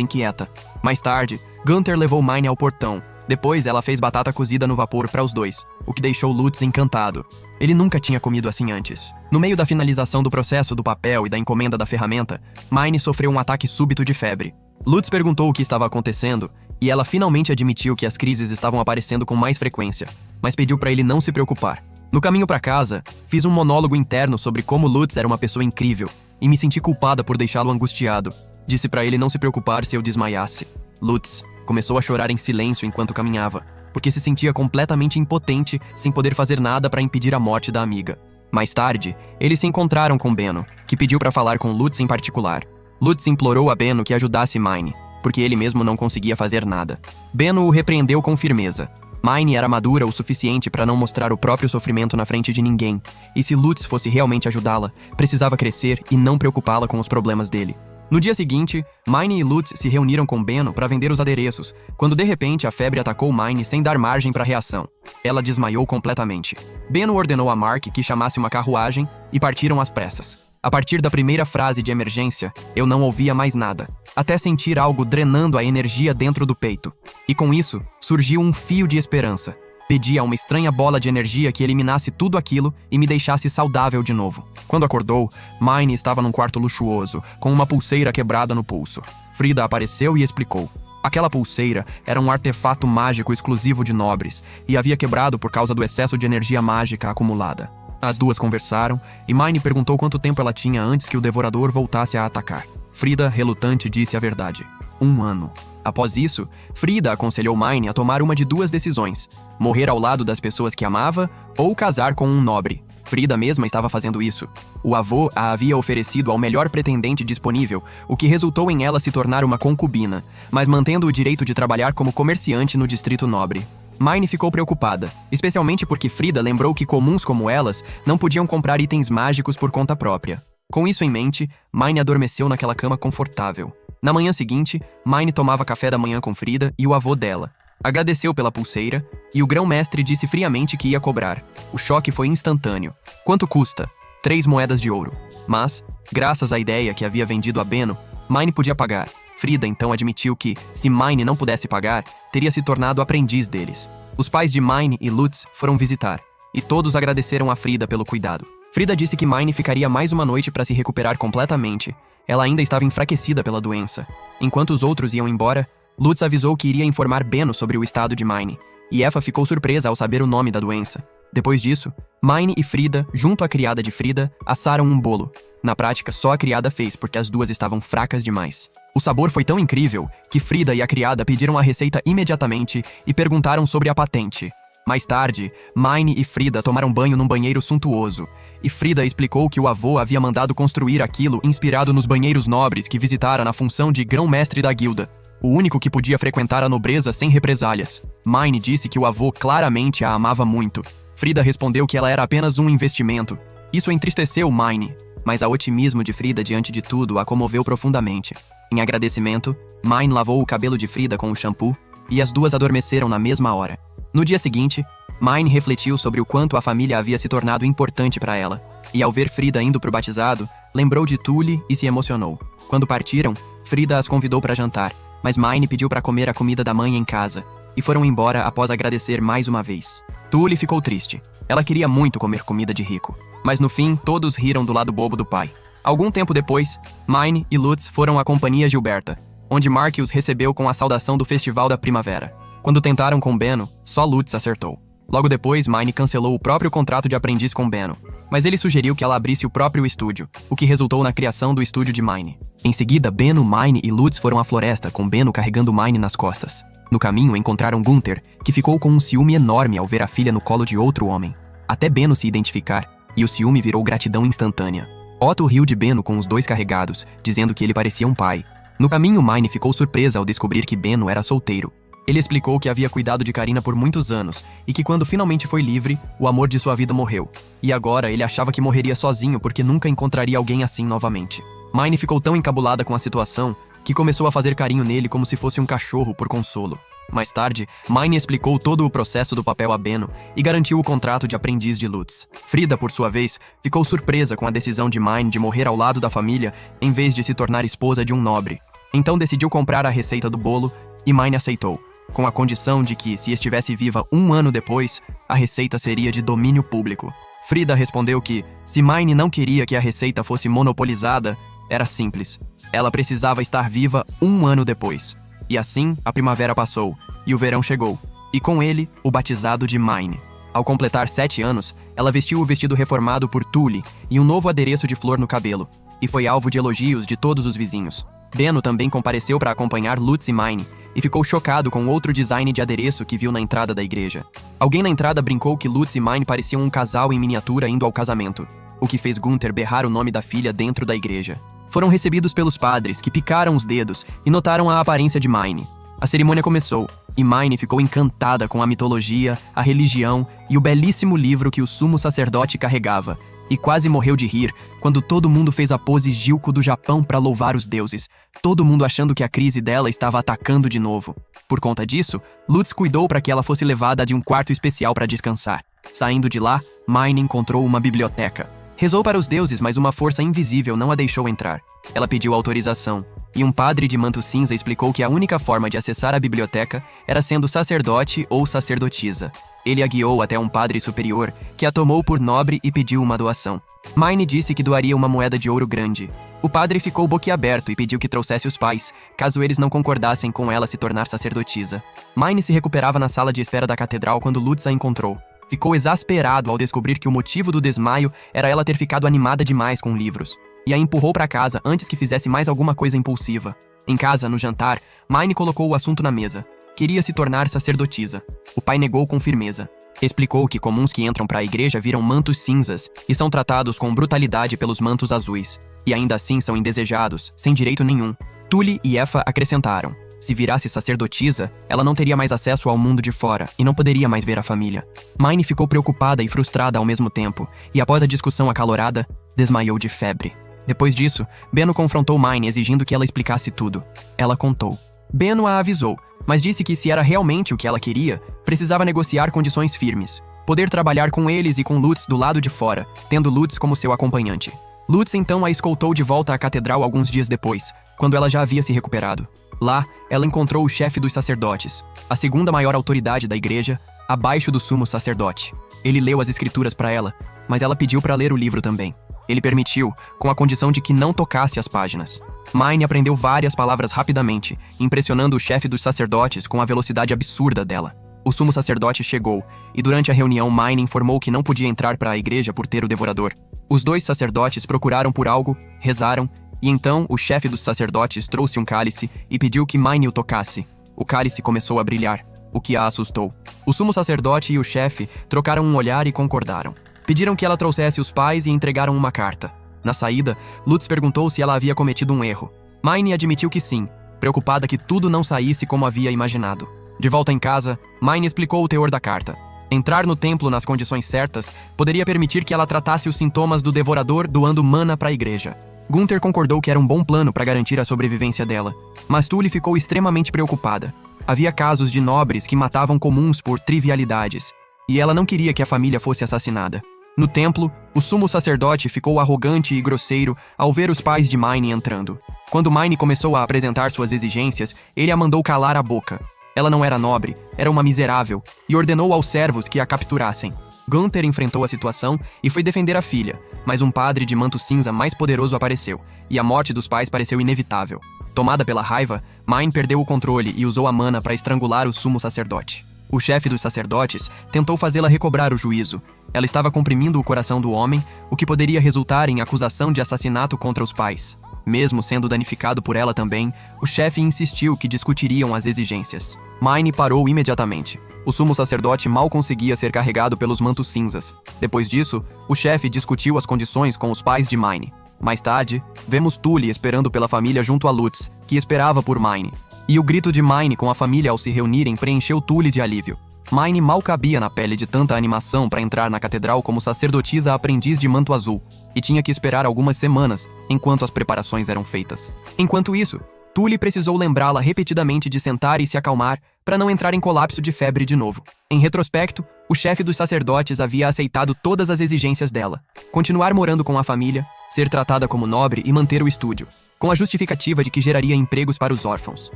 [SPEAKER 1] inquieta. Mais tarde, Gunther levou Mine ao portão. Depois, ela fez batata cozida no vapor para os dois, o que deixou Lutz encantado. Ele nunca tinha comido assim antes. No meio da finalização do processo do papel e da encomenda da ferramenta, Mine sofreu um ataque súbito de febre. Lutz perguntou o que estava acontecendo, e ela finalmente admitiu que as crises estavam aparecendo com mais frequência, mas pediu para ele não se preocupar. No caminho para casa, fiz um monólogo interno sobre como Lutz era uma pessoa incrível, e me senti culpada por deixá-lo angustiado. Disse para ele não se preocupar se eu desmaiasse. Lutz começou a chorar em silêncio enquanto caminhava, porque se sentia completamente impotente, sem poder fazer nada para impedir a morte da amiga. Mais tarde, eles se encontraram com Benno, que pediu para falar com Lutz em particular. Lutz implorou a Benno que ajudasse Mine, porque ele mesmo não conseguia fazer nada. Benno o repreendeu com firmeza. Mine era madura o suficiente para não mostrar o próprio sofrimento na frente de ninguém, e se Lutz fosse realmente ajudá-la, precisava crescer e não preocupá-la com os problemas dele. No dia seguinte, Mine e Lutz se reuniram com Benno para vender os adereços, quando de repente a febre atacou Mine sem dar margem para reação. Ela desmaiou completamente. Benno ordenou a Mark que chamasse uma carruagem e partiram às pressas. A partir da primeira frase de emergência, eu não ouvia mais nada, até sentir algo drenando a energia dentro do peito. E com isso, surgiu um fio de esperança. Pedi a uma estranha bola de energia que eliminasse tudo aquilo e me deixasse saudável de novo. Quando acordou, Mine estava num quarto luxuoso, com uma pulseira quebrada no pulso. Frida apareceu e explicou. Aquela pulseira era um artefato mágico exclusivo de nobres e havia quebrado por causa do excesso de energia mágica acumulada. As duas conversaram e Mine perguntou quanto tempo ela tinha antes que o devorador voltasse a atacar. Frida, relutante, disse a verdade. 1 ano. Após isso, Frida aconselhou Mine a tomar uma de 2 decisões: morrer ao lado das pessoas que amava ou casar com um nobre. Frida mesma estava fazendo isso. O avô a havia oferecido ao melhor pretendente disponível, o que resultou em ela se tornar uma concubina, mas mantendo o direito de trabalhar como comerciante no distrito nobre. Mine ficou preocupada, especialmente porque Frida lembrou que comuns como elas não podiam comprar itens mágicos por conta própria. Com isso em mente, Mine adormeceu naquela cama confortável. Na manhã seguinte, Mine tomava café da manhã com Frida e o avô dela. Agradeceu pela pulseira, e o grão-mestre disse friamente que ia cobrar. O choque foi instantâneo. Quanto custa? 3 moedas de ouro. Mas, graças à ideia que havia vendido a Benno, Mine podia pagar. Frida então admitiu que, se Mine não pudesse pagar, teria se tornado aprendiz deles. Os pais de Mine e Lutz foram visitar, e todos agradeceram a Frida pelo cuidado. Frida disse que Mine ficaria mais uma noite para se recuperar completamente. Ela ainda estava enfraquecida pela doença. Enquanto os outros iam embora, Lutz avisou que iria informar Benno sobre o estado de Mine, e Aoife ficou surpresa ao saber o nome da doença. Depois disso, Mine e Frida, junto à criada de Frida, assaram um bolo. Na prática, só a criada fez, porque as duas estavam fracas demais. O sabor foi tão incrível que Frida e a criada pediram a receita imediatamente e perguntaram sobre a patente. Mais tarde, Mine e Frida tomaram banho num banheiro suntuoso, e Frida explicou que o avô havia mandado construir aquilo inspirado nos banheiros nobres que visitara na função de grão-mestre da guilda, o único que podia frequentar a nobreza sem represálias. Mine disse que o avô claramente a amava muito. Frida respondeu que ela era apenas um investimento. Isso entristeceu Mine, mas o otimismo de Frida diante de tudo a comoveu profundamente. Em agradecimento, Mine lavou o cabelo de Frida com o shampoo, e as duas adormeceram na mesma hora. No dia seguinte, Mine refletiu sobre o quanto a família havia se tornado importante para ela, e ao ver Frida indo pro batizado, lembrou de Tully e se emocionou. Quando partiram, Frida as convidou para jantar, mas Mine pediu para comer a comida da mãe em casa, e foram embora após agradecer mais uma vez. Tully ficou triste. Ela queria muito comer comida de rico, mas no fim todos riram do lado bobo do pai. Algum tempo depois, Mine e Lutz foram à Companhia Gilberta, onde Mark os recebeu com a saudação do Festival da Primavera. Quando tentaram com Benno, só Lutz acertou. Logo depois, Mine cancelou o próprio contrato de aprendiz com Benno, mas ele sugeriu que ela abrisse o próprio estúdio, o que resultou na criação do estúdio de Mine. Em seguida, Benno, Mine e Lutz foram à floresta, com Benno carregando Mine nas costas. No caminho, encontraram Gunther, que ficou com um ciúme enorme ao ver a filha no colo de outro homem. Até Benno se identificar, e o ciúme virou gratidão instantânea. Otto riu de Benno com os dois carregados, dizendo que ele parecia um pai. No caminho, Mine ficou surpresa ao descobrir que Benno era solteiro. Ele explicou que havia cuidado de Karina por muitos anos e que quando finalmente foi livre, o amor de sua vida morreu. E agora ele achava que morreria sozinho porque nunca encontraria alguém assim novamente. Mine ficou tão encabulada com a situação que começou a fazer carinho nele como se fosse um cachorro por consolo. Mais tarde, Mine explicou todo o processo do papel a Benno e garantiu o contrato de aprendiz de Lutz. Frida, por sua vez, ficou surpresa com a decisão de Mine de morrer ao lado da família em vez de se tornar esposa de um nobre. Então decidiu comprar a receita do bolo e Mine aceitou, com a condição de que, se estivesse viva 1 ano depois, a receita seria de domínio público. Frida respondeu que, se Mine não queria que a receita fosse monopolizada, era simples. Ela precisava estar viva 1 ano depois. E assim, a primavera passou, e o verão chegou, e com ele, o batizado de Mine. Ao completar 7 anos, ela vestiu o vestido reformado por Tully e um novo adereço de flor no cabelo, e foi alvo de elogios de todos os vizinhos. Benno também compareceu para acompanhar Lutz e Mine, e ficou chocado com outro design de adereço que viu na entrada da igreja. Alguém na entrada brincou que Lutz e Mine pareciam um casal em miniatura indo ao casamento, o que fez Gunther berrar o nome da filha dentro da igreja. Foram recebidos pelos padres, que picaram os dedos e notaram a aparência de Mine. A cerimônia começou, e Mine ficou encantada com a mitologia, a religião e o belíssimo livro que o sumo sacerdote carregava, e quase morreu de rir quando todo mundo fez a pose Gilko do Japão para louvar os deuses, todo mundo achando que a crise dela estava atacando de novo. Por conta disso, Lutz cuidou para que ela fosse levada de um quarto especial para descansar. Saindo de lá, Mine encontrou uma biblioteca. Rezou para os deuses, mas uma força invisível não a deixou entrar. Ela pediu autorização, e um padre de manto cinza explicou que a única forma de acessar a biblioteca era sendo sacerdote ou sacerdotisa. Ele a guiou até um padre superior, que a tomou por nobre e pediu uma doação. Mine disse que doaria uma moeda de ouro grande. O padre ficou boquiaberto e pediu que trouxesse os pais, caso eles não concordassem com ela se tornar sacerdotisa. Mine se recuperava na sala de espera da catedral quando Lutz a encontrou. Ficou exasperado ao descobrir que o motivo do desmaio era ela ter ficado animada demais com livros, e a empurrou para casa antes que fizesse mais alguma coisa impulsiva. Em casa, no jantar, Mine colocou o assunto na mesa. Queria se tornar sacerdotisa. O pai negou com firmeza. Explicou que comuns que entram para a igreja viram mantos cinzas e são tratados com brutalidade pelos mantos azuis, e ainda assim são indesejados, sem direito nenhum. Tully e Effa acrescentaram. Se virasse sacerdotisa, ela não teria mais acesso ao mundo de fora e não poderia mais ver a família. Mine ficou preocupada e frustrada ao mesmo tempo, e após a discussão acalorada, desmaiou de febre. Depois disso, Benno confrontou Mine exigindo que ela explicasse tudo. Ela contou. Benno a avisou, mas disse que se era realmente o que ela queria, precisava negociar condições firmes. Poder trabalhar com eles e com Lutz do lado de fora, tendo Lutz como seu acompanhante. Lutz então a escoltou de volta à catedral alguns dias depois, quando ela já havia se recuperado. Lá, ela encontrou o chefe dos sacerdotes, a segunda maior autoridade da igreja, abaixo do sumo sacerdote. Ele leu as escrituras para ela, mas ela pediu para ler o livro também. Ele permitiu, com a condição de que não tocasse as páginas. Mine aprendeu várias palavras rapidamente, impressionando o chefe dos sacerdotes com a velocidade absurda dela. O sumo sacerdote chegou, e durante a reunião Mine informou que não podia entrar para a igreja por ter o devorador. Os 2 sacerdotes procuraram por algo, rezaram, e então o chefe dos sacerdotes trouxe um cálice e pediu que Mine o tocasse. O cálice começou a brilhar, o que a assustou. O sumo sacerdote e o chefe trocaram um olhar e concordaram. Pediram que ela trouxesse os pais e entregaram uma carta. Na saída, Lutz perguntou se ela havia cometido um erro. Mine admitiu que sim, preocupada que tudo não saísse como havia imaginado. De volta em casa, Mine explicou o teor da carta. Entrar no templo nas condições certas poderia permitir que ela tratasse os sintomas do devorador doando mana para a igreja. Gunther concordou que era um bom plano para garantir a sobrevivência dela, mas Tully ficou extremamente preocupada. Havia casos de nobres que matavam comuns por trivialidades, e ela não queria que a família fosse assassinada. No templo, o sumo sacerdote ficou arrogante e grosseiro ao ver os pais de Mine entrando. Quando Mine começou a apresentar suas exigências, ele a mandou calar a boca. Ela não era nobre, era uma miserável, e ordenou aos servos que a capturassem. Gunther enfrentou a situação e foi defender a filha, mas um padre de manto cinza mais poderoso apareceu, e a morte dos pais pareceu inevitável. Tomada pela raiva, Mine perdeu o controle e usou a mana para estrangular o sumo sacerdote. O chefe dos sacerdotes tentou fazê-la recobrar o juízo. Ela estava comprimindo o coração do homem, o que poderia resultar em acusação de assassinato contra os pais. Mesmo sendo danificado por ela também, o chefe insistiu que discutiriam as exigências. Mine parou imediatamente. O sumo sacerdote mal conseguia ser carregado pelos mantos cinzas. Depois disso, o chefe discutiu as condições com os pais de Mine. Mais tarde, vemos Tully esperando pela família junto a Lutz, que esperava por Mine. E o grito de Mine com a família ao se reunirem preencheu Tully de alívio. Mine mal cabia na pele de tanta animação para entrar na catedral como sacerdotisa aprendiz de manto azul, e tinha que esperar algumas semanas, enquanto as preparações eram feitas. Enquanto isso, Tully precisou lembrá-la repetidamente de sentar e se acalmar para não entrar em colapso de febre de novo. Em retrospecto, o chefe dos sacerdotes havia aceitado todas as exigências dela. Continuar morando com a família, ser tratada como nobre e manter o estúdio, com a justificativa de que geraria empregos para os órfãos.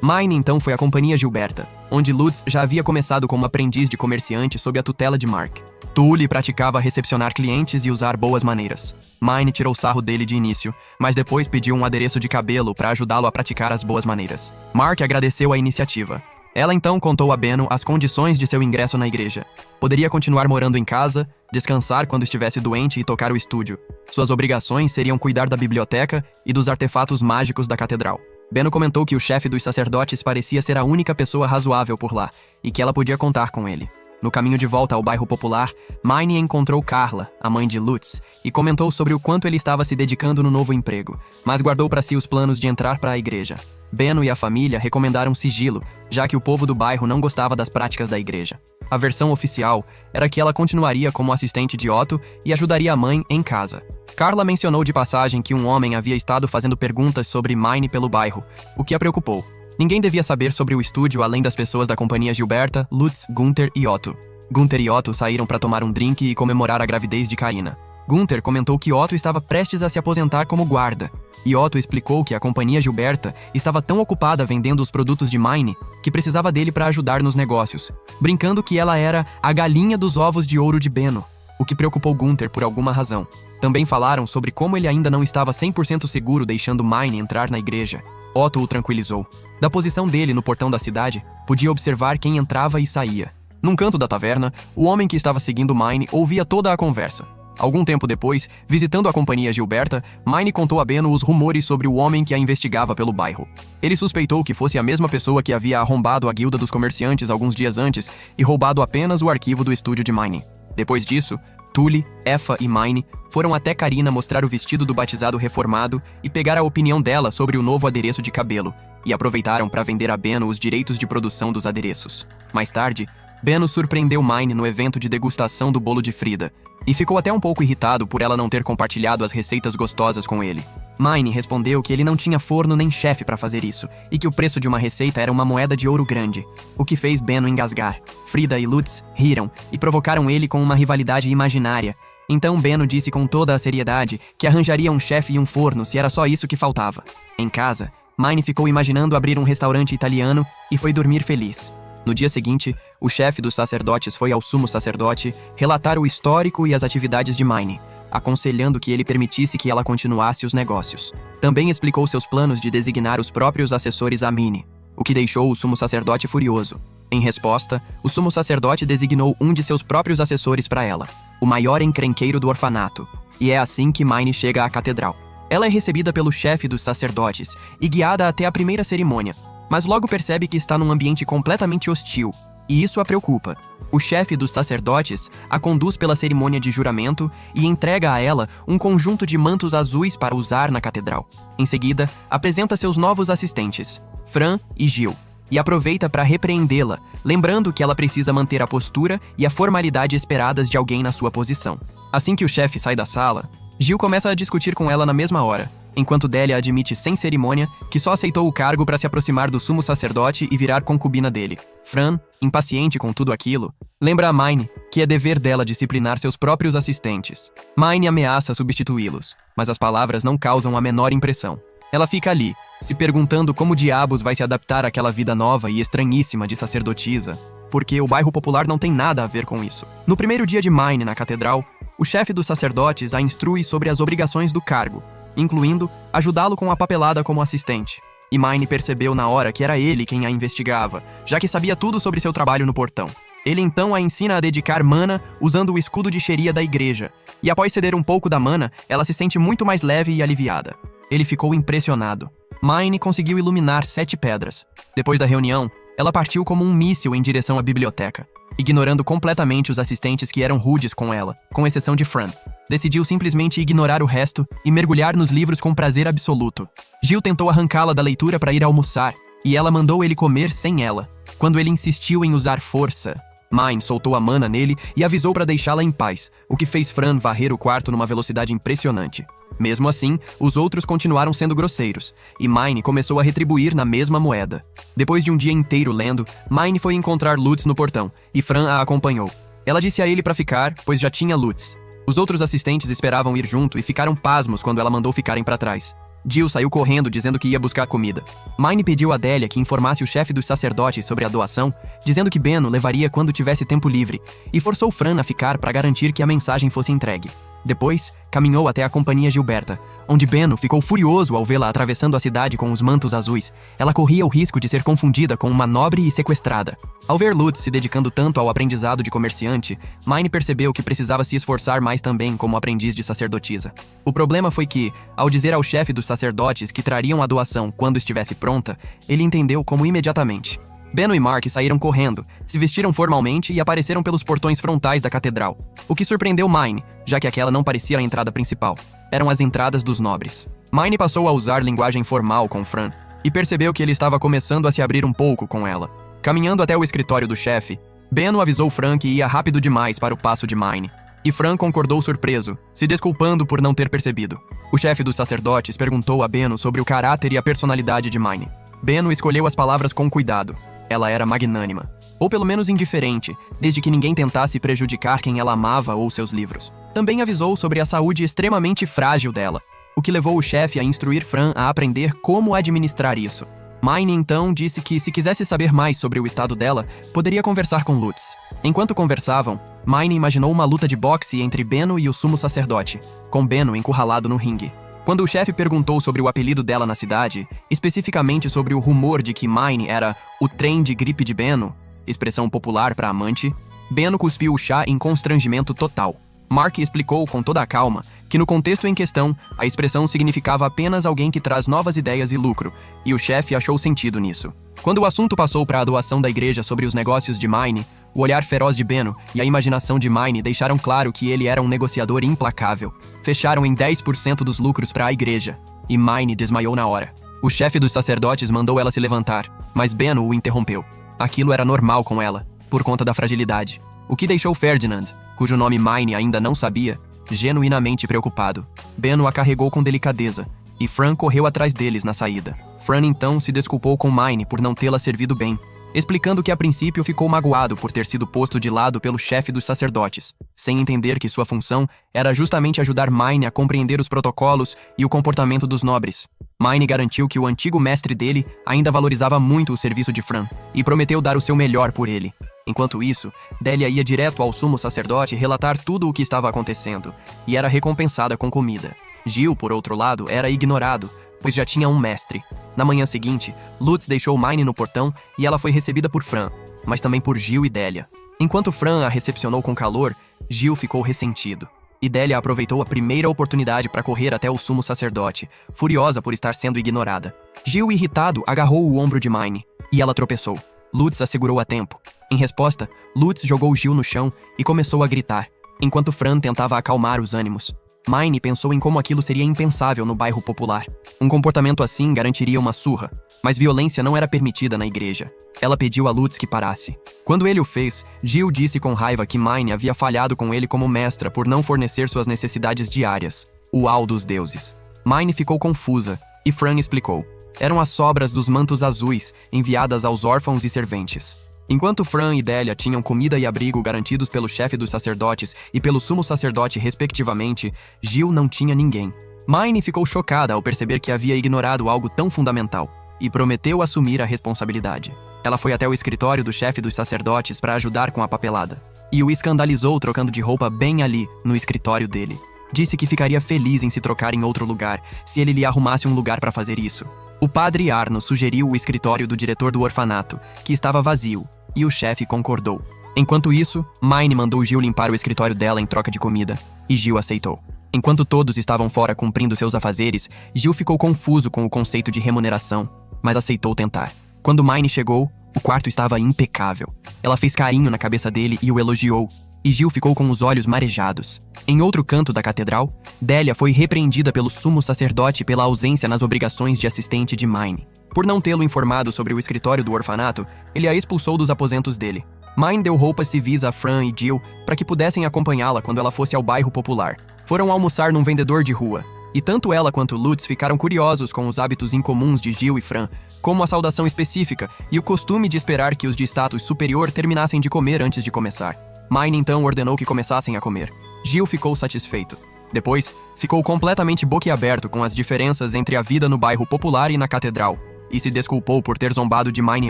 [SPEAKER 1] Mine então foi à Companhia Gilberta, onde Lutz já havia começado como aprendiz de comerciante sob a tutela de Mark. Tully praticava recepcionar clientes e usar boas maneiras. Mine tirou sarro dele de início, mas depois pediu um adereço de cabelo para ajudá-lo a praticar as boas maneiras. Mark agradeceu a iniciativa. Ela então contou a Benno as condições de seu ingresso na igreja. Poderia continuar morando em casa, descansar quando estivesse doente e tocar o estúdio. Suas obrigações seriam cuidar da biblioteca e dos artefatos mágicos da catedral. Benno comentou que o chefe dos sacerdotes parecia ser a única pessoa razoável por lá e que ela podia contar com ele. No caminho de volta ao bairro popular, Mine encontrou Carla, a mãe de Lutz, e comentou sobre o quanto ele estava se dedicando no novo emprego, mas guardou para si os planos de entrar para a igreja. Benno e a família recomendaram sigilo, já que o povo do bairro não gostava das práticas da igreja. A versão oficial era que ela continuaria como assistente de Otto e ajudaria a mãe em casa. Carla mencionou de passagem que um homem havia estado fazendo perguntas sobre Mine pelo bairro, o que a preocupou. Ninguém devia saber sobre o estúdio além das pessoas da Companhia Gilberta, Lutz, Gunther e Otto. Gunther e Otto saíram para tomar um drink e comemorar a gravidez de Karina. Gunther comentou que Otto estava prestes a se aposentar como guarda, e Otto explicou que a Companhia Gilberta estava tão ocupada vendendo os produtos de Mine que precisava dele para ajudar nos negócios, brincando que ela era a galinha dos ovos de ouro de Benno, o que preocupou Gunther por alguma razão. Também falaram sobre como ele ainda não estava 100% seguro deixando Mine entrar na igreja. Otto o tranquilizou. Da posição dele no portão da cidade, podia observar quem entrava e saía. Num canto da taverna, o homem que estava seguindo Mine ouvia toda a conversa. Algum tempo depois, visitando a Companhia Gilberta, Mine contou a Benno os rumores sobre o homem que a investigava pelo bairro. Ele suspeitou que fosse a mesma pessoa que havia arrombado a guilda dos comerciantes alguns dias antes e roubado apenas o arquivo do estúdio de Mine. Depois disso, Tully, Effa e Mine foram até Karina mostrar o vestido do batizado reformado e pegar a opinião dela sobre o novo adereço de cabelo, e aproveitaram para vender a Benno os direitos de produção dos adereços. Mais tarde, Benno surpreendeu Mine no evento de degustação do bolo de Frida, e ficou até um pouco irritado por ela não ter compartilhado as receitas gostosas com ele. Mine respondeu que ele não tinha forno nem chefe para fazer isso, e que o preço de uma receita era uma moeda de ouro grande, o que fez Benno engasgar. Frida e Lutz riram e provocaram ele com uma rivalidade imaginária. Então Benno disse com toda a seriedade que arranjaria um chefe e um forno se era só isso que faltava. Em casa, Mine ficou imaginando abrir um restaurante italiano e foi dormir feliz. No dia seguinte, o chefe dos sacerdotes foi ao sumo sacerdote relatar o histórico e as atividades de Mine, aconselhando que ele permitisse que ela continuasse os negócios. Também explicou seus planos de designar os próprios assessores a Mine, o que deixou o sumo sacerdote furioso. Em resposta, o sumo sacerdote designou um de seus próprios assessores para ela, o maior encrenqueiro do orfanato, e é assim que Mine chega à catedral. Ela é recebida pelo chefe dos sacerdotes e guiada até a primeira cerimônia, mas logo percebe que está num ambiente completamente hostil, e isso a preocupa. O chefe dos sacerdotes a conduz pela cerimônia de juramento e entrega a ela um conjunto de mantos azuis para usar na catedral. Em seguida, apresenta seus novos assistentes, Fran e Gil, e aproveita para repreendê-la, lembrando que ela precisa manter a postura e a formalidade esperadas de alguém na sua posição. Assim que o chefe sai da sala, Gil começa a discutir com ela na mesma hora, enquanto Delia admite sem cerimônia que só aceitou o cargo para se aproximar do sumo sacerdote e virar concubina dele. Fran, impaciente com tudo aquilo, lembra a Mine que é dever dela disciplinar seus próprios assistentes. Mine ameaça substituí-los, mas as palavras não causam a menor impressão. Ela fica ali, se perguntando como diabos vai se adaptar àquela vida nova e estranhíssima de sacerdotisa, porque o bairro popular não tem nada a ver com isso. No primeiro dia de Mine na catedral, o chefe dos sacerdotes a instrui sobre as obrigações do cargo, incluindo ajudá-lo com a papelada como assistente. E Mine percebeu na hora que era ele quem a investigava, já que sabia tudo sobre seu trabalho no portão. Ele então a ensina a dedicar mana usando o escudo de Xeria da igreja, e após ceder um pouco da mana, ela se sente muito mais leve e aliviada. Ele ficou impressionado. Mine conseguiu iluminar 7 pedras. Depois da reunião, ela partiu como um míssil em direção à biblioteca, ignorando completamente os assistentes que eram rudes com ela, com exceção de Fran. Decidiu simplesmente ignorar o resto e mergulhar nos livros com prazer absoluto. Gil tentou arrancá-la da leitura para ir almoçar, e ela mandou ele comer sem ela. Quando ele insistiu em usar força, Mine soltou a mana nele e avisou para deixá-la em paz, o que fez Fran varrer o quarto numa velocidade impressionante. Mesmo assim, os outros continuaram sendo grosseiros, e Mine começou a retribuir na mesma moeda. Depois de um dia inteiro lendo, Mine foi encontrar Lutz no portão, e Fran a acompanhou. Ela disse a ele para ficar, pois já tinha Lutz. Os outros assistentes esperavam ir junto e ficaram pasmos quando ela mandou ficarem para trás. Jill saiu correndo dizendo que ia buscar comida. Mine pediu a Delia que informasse o chefe dos sacerdotes sobre a doação, dizendo que Benno levaria quando tivesse tempo livre, e forçou Fran a ficar para garantir que a mensagem fosse entregue. Depois, caminhou até a companhia Gilberta, onde Benno ficou furioso ao vê-la atravessando a cidade com os mantos azuis. Ela corria o risco de ser confundida com uma nobre e sequestrada. Ao ver Lutz se dedicando tanto ao aprendizado de comerciante, Mine percebeu que precisava se esforçar mais também como aprendiz de sacerdotisa. O problema foi que, ao dizer ao chefe dos sacerdotes que trariam a doação quando estivesse pronta, ele entendeu como imediatamente. Benno e Mark saíram correndo, se vestiram formalmente e apareceram pelos portões frontais da catedral, o que surpreendeu Mine, já que aquela não parecia a entrada principal. Eram as entradas dos nobres. Mine passou a usar linguagem formal com Fran, e percebeu que ele estava começando a se abrir um pouco com ela. Caminhando até o escritório do chefe, Benno avisou Fran que ia rápido demais para o passo de Mine, e Fran concordou surpreso, se desculpando por não ter percebido. O chefe dos sacerdotes perguntou a Benno sobre o caráter e a personalidade de Mine. Benno escolheu as palavras com cuidado. Ela era magnânima, ou pelo menos indiferente, desde que ninguém tentasse prejudicar quem ela amava ou seus livros. Também avisou sobre a saúde extremamente frágil dela, o que levou o chefe a instruir Fran a aprender como administrar isso. Mine então disse que, se quisesse saber mais sobre o estado dela, poderia conversar com Lutz. Enquanto conversavam, Mine imaginou uma luta de boxe entre Benno e o sumo sacerdote, com Benno encurralado no ringue. Quando o chefe perguntou sobre o apelido dela na cidade, especificamente sobre o rumor de que Mine era o trem de gripe de Benno, expressão popular para amante, Benno cuspiu o chá em constrangimento total. Mark explicou com toda a calma que, no contexto em questão, a expressão significava apenas alguém que traz novas ideias e lucro, e o chefe achou sentido nisso. Quando o assunto passou para a doação da igreja sobre os negócios de Mine, o olhar feroz de Benno e a imaginação de Mine deixaram claro que ele era um negociador implacável. Fecharam em 10% dos lucros para a igreja, e Mine desmaiou na hora. O chefe dos sacerdotes mandou ela se levantar, mas Benno o interrompeu. Aquilo era normal com ela, por conta da fragilidade, o que deixou Ferdinand, cujo nome Mine ainda não sabia, genuinamente preocupado. Benno a carregou com delicadeza, e Fran correu atrás deles na saída. Fran então se desculpou com Mine por não tê-la servido bem, explicando que a princípio ficou magoado por ter sido posto de lado pelo chefe dos sacerdotes, sem entender que sua função era justamente ajudar Mine a compreender os protocolos e o comportamento dos nobres. Mine garantiu que o antigo mestre dele ainda valorizava muito o serviço de Fran, e prometeu dar o seu melhor por ele. Enquanto isso, Delia ia direto ao sumo sacerdote relatar tudo o que estava acontecendo, e era recompensada com comida. Gil, por outro lado, era ignorado, pois já tinha um mestre. Na manhã seguinte, Lutz deixou Mine no portão e ela foi recebida por Fran, mas também por Gil e Delia. Enquanto Fran a recepcionou com calor, Gil ficou ressentido. E Delia aproveitou a primeira oportunidade para correr até o sumo sacerdote, furiosa por estar sendo ignorada. Gil, irritado, agarrou o ombro de Mine, e ela tropeçou. Lutz a segurou a tempo. Em resposta, Lutz jogou Gil no chão e começou a gritar, enquanto Fran tentava acalmar os ânimos. Mine pensou em como aquilo seria impensável no bairro popular. Um comportamento assim garantiria uma surra, mas violência não era permitida na igreja. Ela pediu a Lutz que parasse. Quando ele o fez, Gil disse com raiva que Mine havia falhado com ele como mestra por não fornecer suas necessidades diárias, o Al dos deuses. Mine ficou confusa, e Fran explicou. Eram as sobras dos mantos azuis, enviadas aos órfãos e serventes. Enquanto Fran e Delia tinham comida e abrigo garantidos pelo chefe dos sacerdotes e pelo sumo sacerdote respectivamente, Gil não tinha ninguém. Mine ficou chocada ao perceber que havia ignorado algo tão fundamental, e prometeu assumir a responsabilidade. Ela foi até o escritório do chefe dos sacerdotes para ajudar com a papelada, e o escandalizou trocando de roupa bem ali, no escritório dele. Disse que ficaria feliz em se trocar em outro lugar, se ele lhe arrumasse um lugar para fazer isso. O padre Arno sugeriu o escritório do diretor do orfanato, que estava vazio, e o chefe concordou. Enquanto isso, Mine mandou Gil limpar o escritório dela em troca de comida, e Gil aceitou. Enquanto todos estavam fora cumprindo seus afazeres, Gil ficou confuso com o conceito de remuneração, mas aceitou tentar. Quando Mine chegou, o quarto estava impecável. Ela fez carinho na cabeça dele e o elogiou, e Gil ficou com os olhos marejados. Em outro canto da catedral, Delia foi repreendida pelo sumo sacerdote pela ausência nas obrigações de assistente de Mine. Por não tê-lo informado sobre o escritório do orfanato, ele a expulsou dos aposentos dele. Mine deu roupas civis a Fran e Jill para que pudessem acompanhá-la quando ela fosse ao bairro popular. Foram almoçar num vendedor de rua, E tanto ela quanto Lutz ficaram curiosos com os hábitos incomuns de Gil e Fran, como a saudação específica e o costume de esperar que os de status superior terminassem de comer antes de começar. Mine então ordenou que começassem a comer. Gil ficou satisfeito. Depois, ficou completamente boquiaberto com as diferenças entre a vida no bairro popular e na catedral, e se desculpou por ter zombado de Mine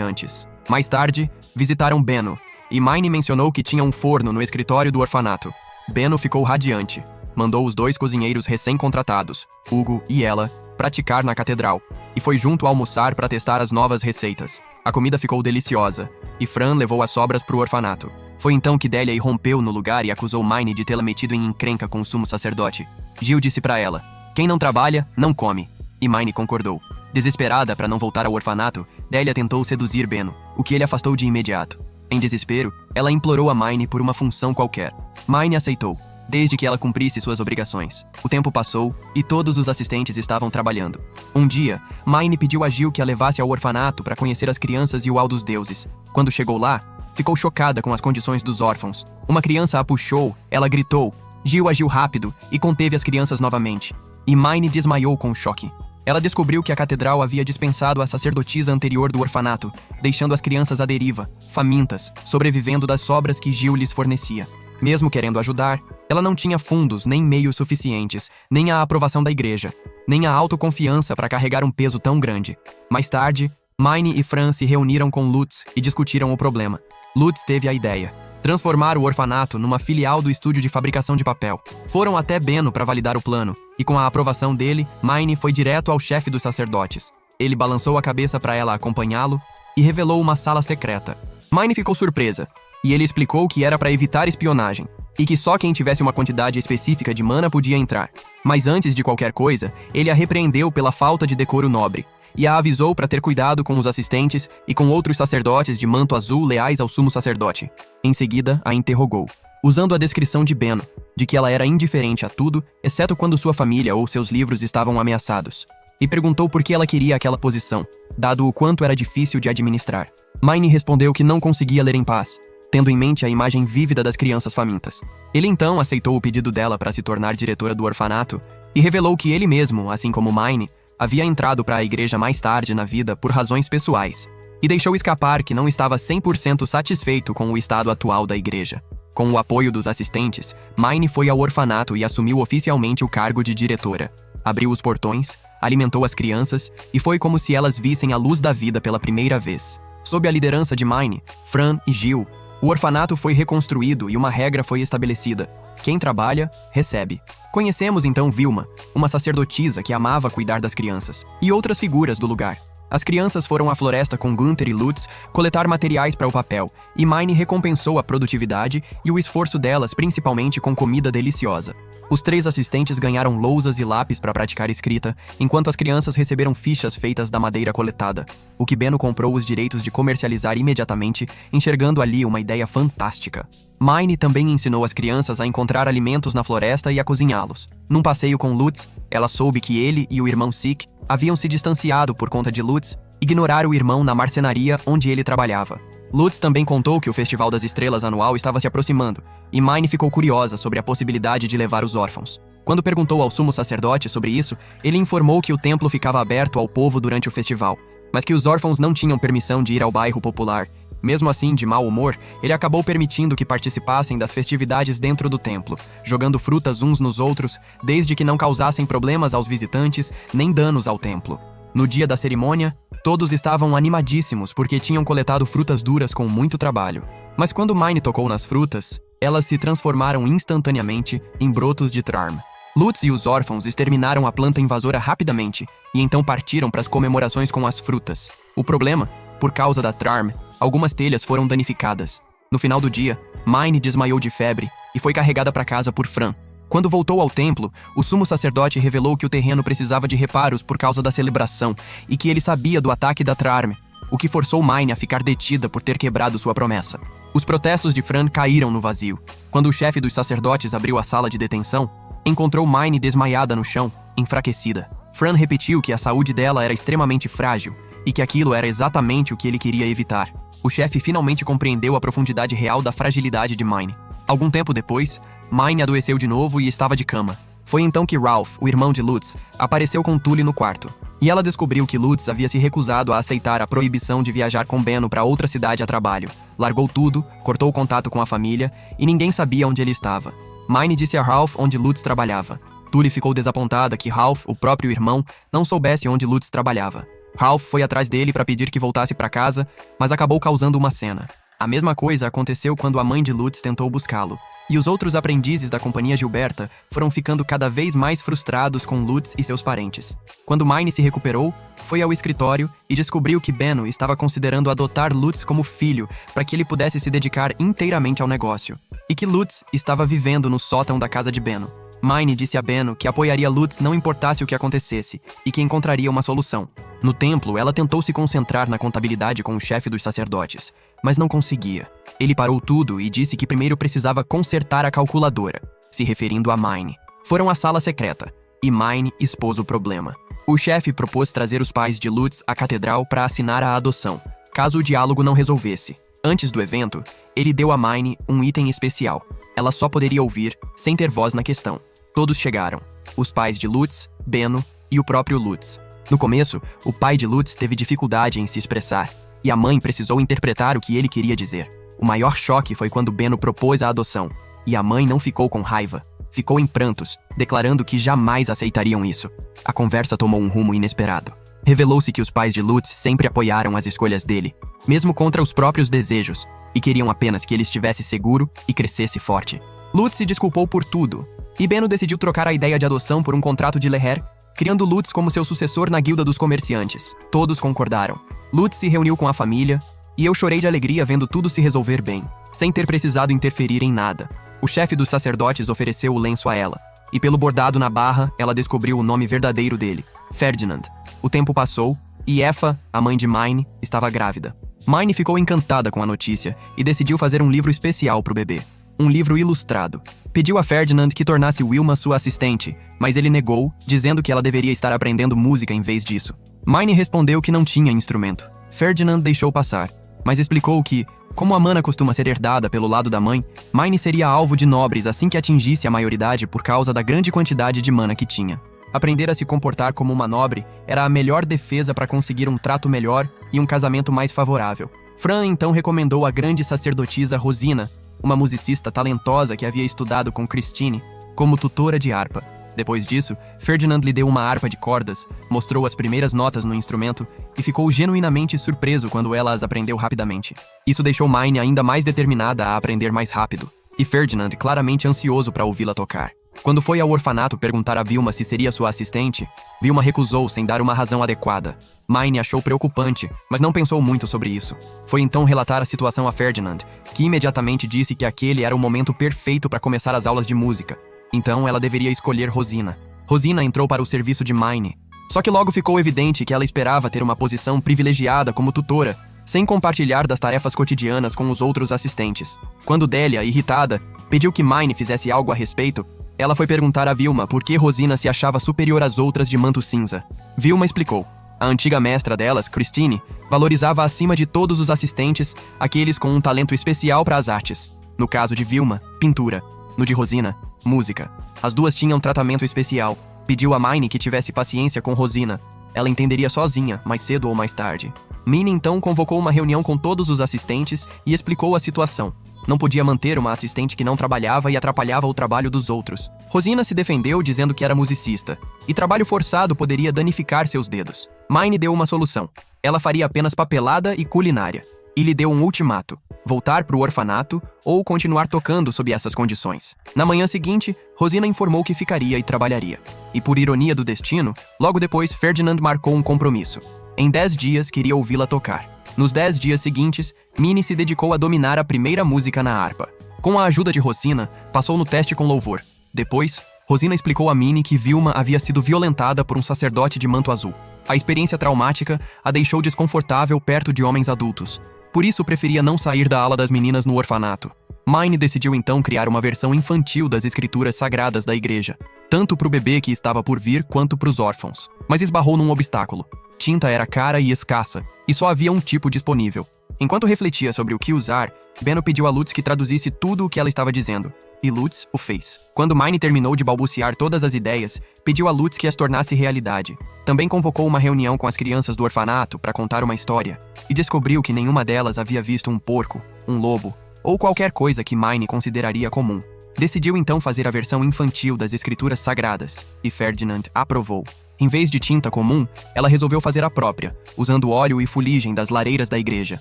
[SPEAKER 1] antes. Mais tarde, visitaram Benno, e Mine mencionou que tinha um forno no escritório do orfanato. Benno ficou radiante. Mandou os 2 cozinheiros recém-contratados, Hugo e ela, praticar na catedral, e foi junto almoçar para testar as novas receitas. A comida ficou deliciosa, e Fran levou as sobras para o orfanato. Foi então que Delia irrompeu no lugar e acusou Mine de tê-la metido em encrenca com o sumo sacerdote. Gil disse para ela: "Quem não trabalha, não come." E Mine concordou. Desesperada para não voltar ao orfanato, Delia tentou seduzir Benno, o que ele afastou de imediato. Em desespero, ela implorou a Mine por uma função qualquer. Mine aceitou, desde que ela cumprisse suas obrigações. O tempo passou e todos os assistentes estavam trabalhando. Um dia, Mine pediu a Gil que a levasse ao orfanato para conhecer as crianças e o Hall dos Deuses. Quando chegou lá, ficou chocada com as condições dos órfãos. Uma criança a puxou, ela gritou. Gil agiu rápido e conteve as crianças novamente. E Mine desmaiou com o choque. Ela descobriu que a catedral havia dispensado a sacerdotisa anterior do orfanato, deixando as crianças à deriva, famintas, sobrevivendo das sobras que Gil lhes fornecia. Mesmo querendo ajudar, ela não tinha fundos nem meios suficientes, nem a aprovação da igreja, nem a autoconfiança para carregar um peso tão grande. Mais tarde, Mine e Fran se reuniram com Lutz e discutiram o problema. Lutz teve a ideia: transformar o orfanato numa filial do estúdio de fabricação de papel. Foram até Benno para validar o plano, e com a aprovação dele, Mine foi direto ao chefe dos sacerdotes. Ele balançou a cabeça para ela acompanhá-lo e revelou uma sala secreta. Mine ficou surpresa, e ele explicou que era para evitar espionagem, e que só quem tivesse uma quantidade específica de mana podia entrar. Mas antes de qualquer coisa, ele a repreendeu pela falta de decoro nobre, e a avisou para ter cuidado com os assistentes e com outros sacerdotes de manto azul leais ao sumo sacerdote. Em seguida, a interrogou, usando a descrição de Benno, de que ela era indiferente a tudo, exceto quando sua família ou seus livros estavam ameaçados, e perguntou por que ela queria aquela posição, dado o quanto era difícil de administrar. Mine respondeu que não conseguia ler em paz, tendo em mente a imagem vívida das crianças famintas. Ele então aceitou o pedido dela para se tornar diretora do orfanato e revelou que ele mesmo, assim como Mine, havia entrado para a igreja mais tarde na vida por razões pessoais, e deixou escapar que não estava 100% satisfeito com o estado atual da igreja. Com o apoio dos assistentes, Mine foi ao orfanato e assumiu oficialmente o cargo de diretora. Abriu os portões, alimentou as crianças, e foi como se elas vissem a luz da vida pela primeira vez. Sob a liderança de Mine, Fran e Gil, o orfanato foi reconstruído e uma regra foi estabelecida: quem trabalha, recebe. Conhecemos então Vilma, uma sacerdotisa que amava cuidar das crianças, e outras figuras do lugar. As crianças foram à floresta com Gunther e Lutz coletar materiais para o papel, e Mine recompensou a produtividade e o esforço delas, principalmente com comida deliciosa. Os 3 assistentes ganharam lousas e lápis para praticar escrita, enquanto as crianças receberam fichas feitas da madeira coletada, o que Benno comprou os direitos de comercializar imediatamente, enxergando ali uma ideia fantástica. Mine também ensinou as crianças a encontrar alimentos na floresta e a cozinhá-los. Num passeio com Lutz, ela soube que ele e o irmão Sik haviam se distanciado por conta de Lutz ignorar o irmão na marcenaria onde ele trabalhava. Lutz também contou que o Festival das Estrelas anual estava se aproximando, e Mine ficou curiosa sobre a possibilidade de levar os órfãos. Quando perguntou ao sumo sacerdote sobre isso, ele informou que o templo ficava aberto ao povo durante o festival, mas que os órfãos não tinham permissão de ir ao bairro popular. Mesmo assim, de mau humor, ele acabou permitindo que participassem das festividades dentro do templo, jogando frutas uns nos outros, desde que não causassem problemas aos visitantes nem danos ao templo. No dia da cerimônia, todos estavam animadíssimos porque tinham coletado frutas duras com muito trabalho. Mas quando Mine tocou nas frutas, elas se transformaram instantaneamente em brotos de Trarm. Lutz e os órfãos exterminaram a planta invasora rapidamente e então partiram para as comemorações com as frutas. O problema, por causa da Trarm, algumas telhas foram danificadas. No final do dia, Mine desmaiou de febre e foi carregada para casa por Fran. Quando voltou ao templo, o sumo sacerdote revelou que o terreno precisava de reparos por causa da celebração e que ele sabia do ataque da Trarm, o que forçou Mine a ficar detida por ter quebrado sua promessa. Os protestos de Fran caíram no vazio. Quando o chefe dos sacerdotes abriu a sala de detenção, encontrou Mine desmaiada no chão, enfraquecida. Fran repetiu que a saúde dela era extremamente frágil e que aquilo era exatamente o que ele queria evitar. O chefe finalmente compreendeu a profundidade real da fragilidade de Mine. Algum tempo depois, Mine adoeceu de novo e estava de cama. Foi então que Ralph, o irmão de Lutz, apareceu com Tully no quarto. E ela descobriu que Lutz havia se recusado a aceitar a proibição de viajar com Benno para outra cidade a trabalho. Largou tudo, cortou o contato com a família e ninguém sabia onde ele estava. Mine disse a Ralph onde Lutz trabalhava. Tully ficou desapontada que Ralph, o próprio irmão, não soubesse onde Lutz trabalhava. Ralph foi atrás dele para pedir que voltasse para casa, mas acabou causando uma cena. A mesma coisa aconteceu quando a mãe de Lutz tentou buscá-lo. E os outros aprendizes da Companhia Gilberta foram ficando cada vez mais frustrados com Lutz e seus parentes. Quando Mine se recuperou, foi ao escritório e descobriu que Benno estava considerando adotar Lutz como filho para que ele pudesse se dedicar inteiramente ao negócio. E que Lutz estava vivendo no sótão da casa de Benno. Mine disse a Benno que apoiaria Lutz não importasse o que acontecesse e que encontraria uma solução. No templo, ela tentou se concentrar na contabilidade com o chefe dos sacerdotes, mas não conseguia. Ele parou tudo e disse que primeiro precisava consertar a calculadora, se referindo a Mine. Foram à sala secreta, e Mine expôs o problema. O chefe propôs trazer os pais de Lutz à catedral para assinar a adoção, caso o diálogo não resolvesse. Antes do evento, ele deu a Mine um item especial. Ela só poderia ouvir, sem ter voz na questão. Todos chegaram. Os pais de Lutz, Benno e o próprio Lutz. No começo, o pai de Lutz teve dificuldade em se expressar, e a mãe precisou interpretar o que ele queria dizer. O maior choque foi quando Benno propôs a adoção, e a mãe não ficou com raiva. Ficou em prantos, declarando que jamais aceitariam isso. A conversa tomou um rumo inesperado. Revelou-se que os pais de Lutz sempre apoiaram as escolhas dele, mesmo contra os próprios desejos, e queriam apenas que ele estivesse seguro e crescesse forte. Lutz se desculpou por tudo, e Benno decidiu trocar a ideia de adoção por um contrato de Leher, criando Lutz como seu sucessor na guilda dos comerciantes. Todos concordaram. Lutz se reuniu com a família, e eu chorei de alegria vendo tudo se resolver bem, sem ter precisado interferir em nada. O chefe dos sacerdotes ofereceu o lenço a ela, e pelo bordado na barra, ela descobriu o nome verdadeiro dele, Ferdinand. O tempo passou, e Effa, a mãe de Mine, estava grávida. Mine ficou encantada com a notícia e decidiu fazer um livro especial para o bebê. Um livro ilustrado. Pediu a Ferdinand que tornasse Wilma sua assistente, mas ele negou, dizendo que ela deveria estar aprendendo música em vez disso. Mine respondeu que não tinha instrumento. Ferdinand deixou passar, mas explicou que, como a mana costuma ser herdada pelo lado da mãe, Mine seria alvo de nobres assim que atingisse a maioridade por causa da grande quantidade de mana que tinha. Aprender a se comportar como uma nobre era a melhor defesa para conseguir um trato melhor e um casamento mais favorável. Fran então recomendou a grande sacerdotisa Rosina, uma musicista talentosa que havia estudado com Christine, como tutora de harpa. Depois disso, Ferdinand lhe deu uma harpa de cordas, mostrou as primeiras notas no instrumento e ficou genuinamente surpreso quando ela as aprendeu rapidamente. Isso deixou Mine ainda mais determinada a aprender mais rápido, e Ferdinand claramente ansioso para ouvi-la tocar. Quando foi ao orfanato perguntar a Vilma se seria sua assistente, Vilma recusou sem dar uma razão adequada. Mine achou preocupante, mas não pensou muito sobre isso. Foi então relatar a situação a Ferdinand, que imediatamente disse que aquele era o momento perfeito para começar as aulas de música. Então ela deveria escolher Rosina. Rosina entrou para o serviço de Mine. Só que logo ficou evidente que ela esperava ter uma posição privilegiada como tutora, sem compartilhar das tarefas cotidianas com os outros assistentes. Quando Delia, irritada, pediu que Mine fizesse algo a respeito, ela foi perguntar a Vilma por que Rosina se achava superior às outras de manto cinza. Vilma explicou. A antiga mestra delas, Christine, valorizava acima de todos os assistentes aqueles com um talento especial para as artes. No caso de Vilma, pintura. No de Rosina, música. As duas tinham tratamento especial. Pediu a Mine que tivesse paciência com Rosina. Ela entenderia sozinha, mais cedo ou mais tarde. Mine então convocou uma reunião com todos os assistentes e explicou a situação. Não podia manter uma assistente que não trabalhava e atrapalhava o trabalho dos outros. Rosina se defendeu dizendo que era musicista, e trabalho forçado poderia danificar seus dedos. Mine deu uma solução. Ela faria apenas papelada e culinária. E lhe deu um ultimato: voltar para o orfanato ou continuar tocando sob essas condições. Na manhã seguinte, Rosina informou que ficaria e trabalharia. E por ironia do destino, logo depois Ferdinand marcou um compromisso. Em 10 dias queria ouvi-la tocar. Nos 10 dias seguintes, Mine se dedicou a dominar a primeira música na harpa. Com a ajuda de Rosina, passou no teste com louvor. Depois, Rosina explicou a Mine que Vilma havia sido violentada por um sacerdote de manto azul. A experiência traumática a deixou desconfortável perto de homens adultos. Por isso preferia não sair da ala das meninas no orfanato. Mine decidiu então criar uma versão infantil das escrituras sagradas da igreja, tanto para o bebê que estava por vir quanto para os órfãos. Mas esbarrou num obstáculo. Tinta era cara e escassa, e só havia um tipo disponível. Enquanto refletia sobre o que usar, Benno pediu a Lutz que traduzisse tudo o que ela estava dizendo. e Lutz o fez. Quando Mine terminou de balbuciar todas as ideias, pediu a Lutz que as tornasse realidade. Também convocou uma reunião com as crianças do orfanato para contar uma história, e descobriu que nenhuma delas havia visto um porco, um lobo, ou qualquer coisa que Mine consideraria comum. Decidiu então fazer a versão infantil das escrituras sagradas, e Ferdinand aprovou. Em vez de tinta comum, ela resolveu fazer a própria, usando óleo e fuligem das lareiras da igreja.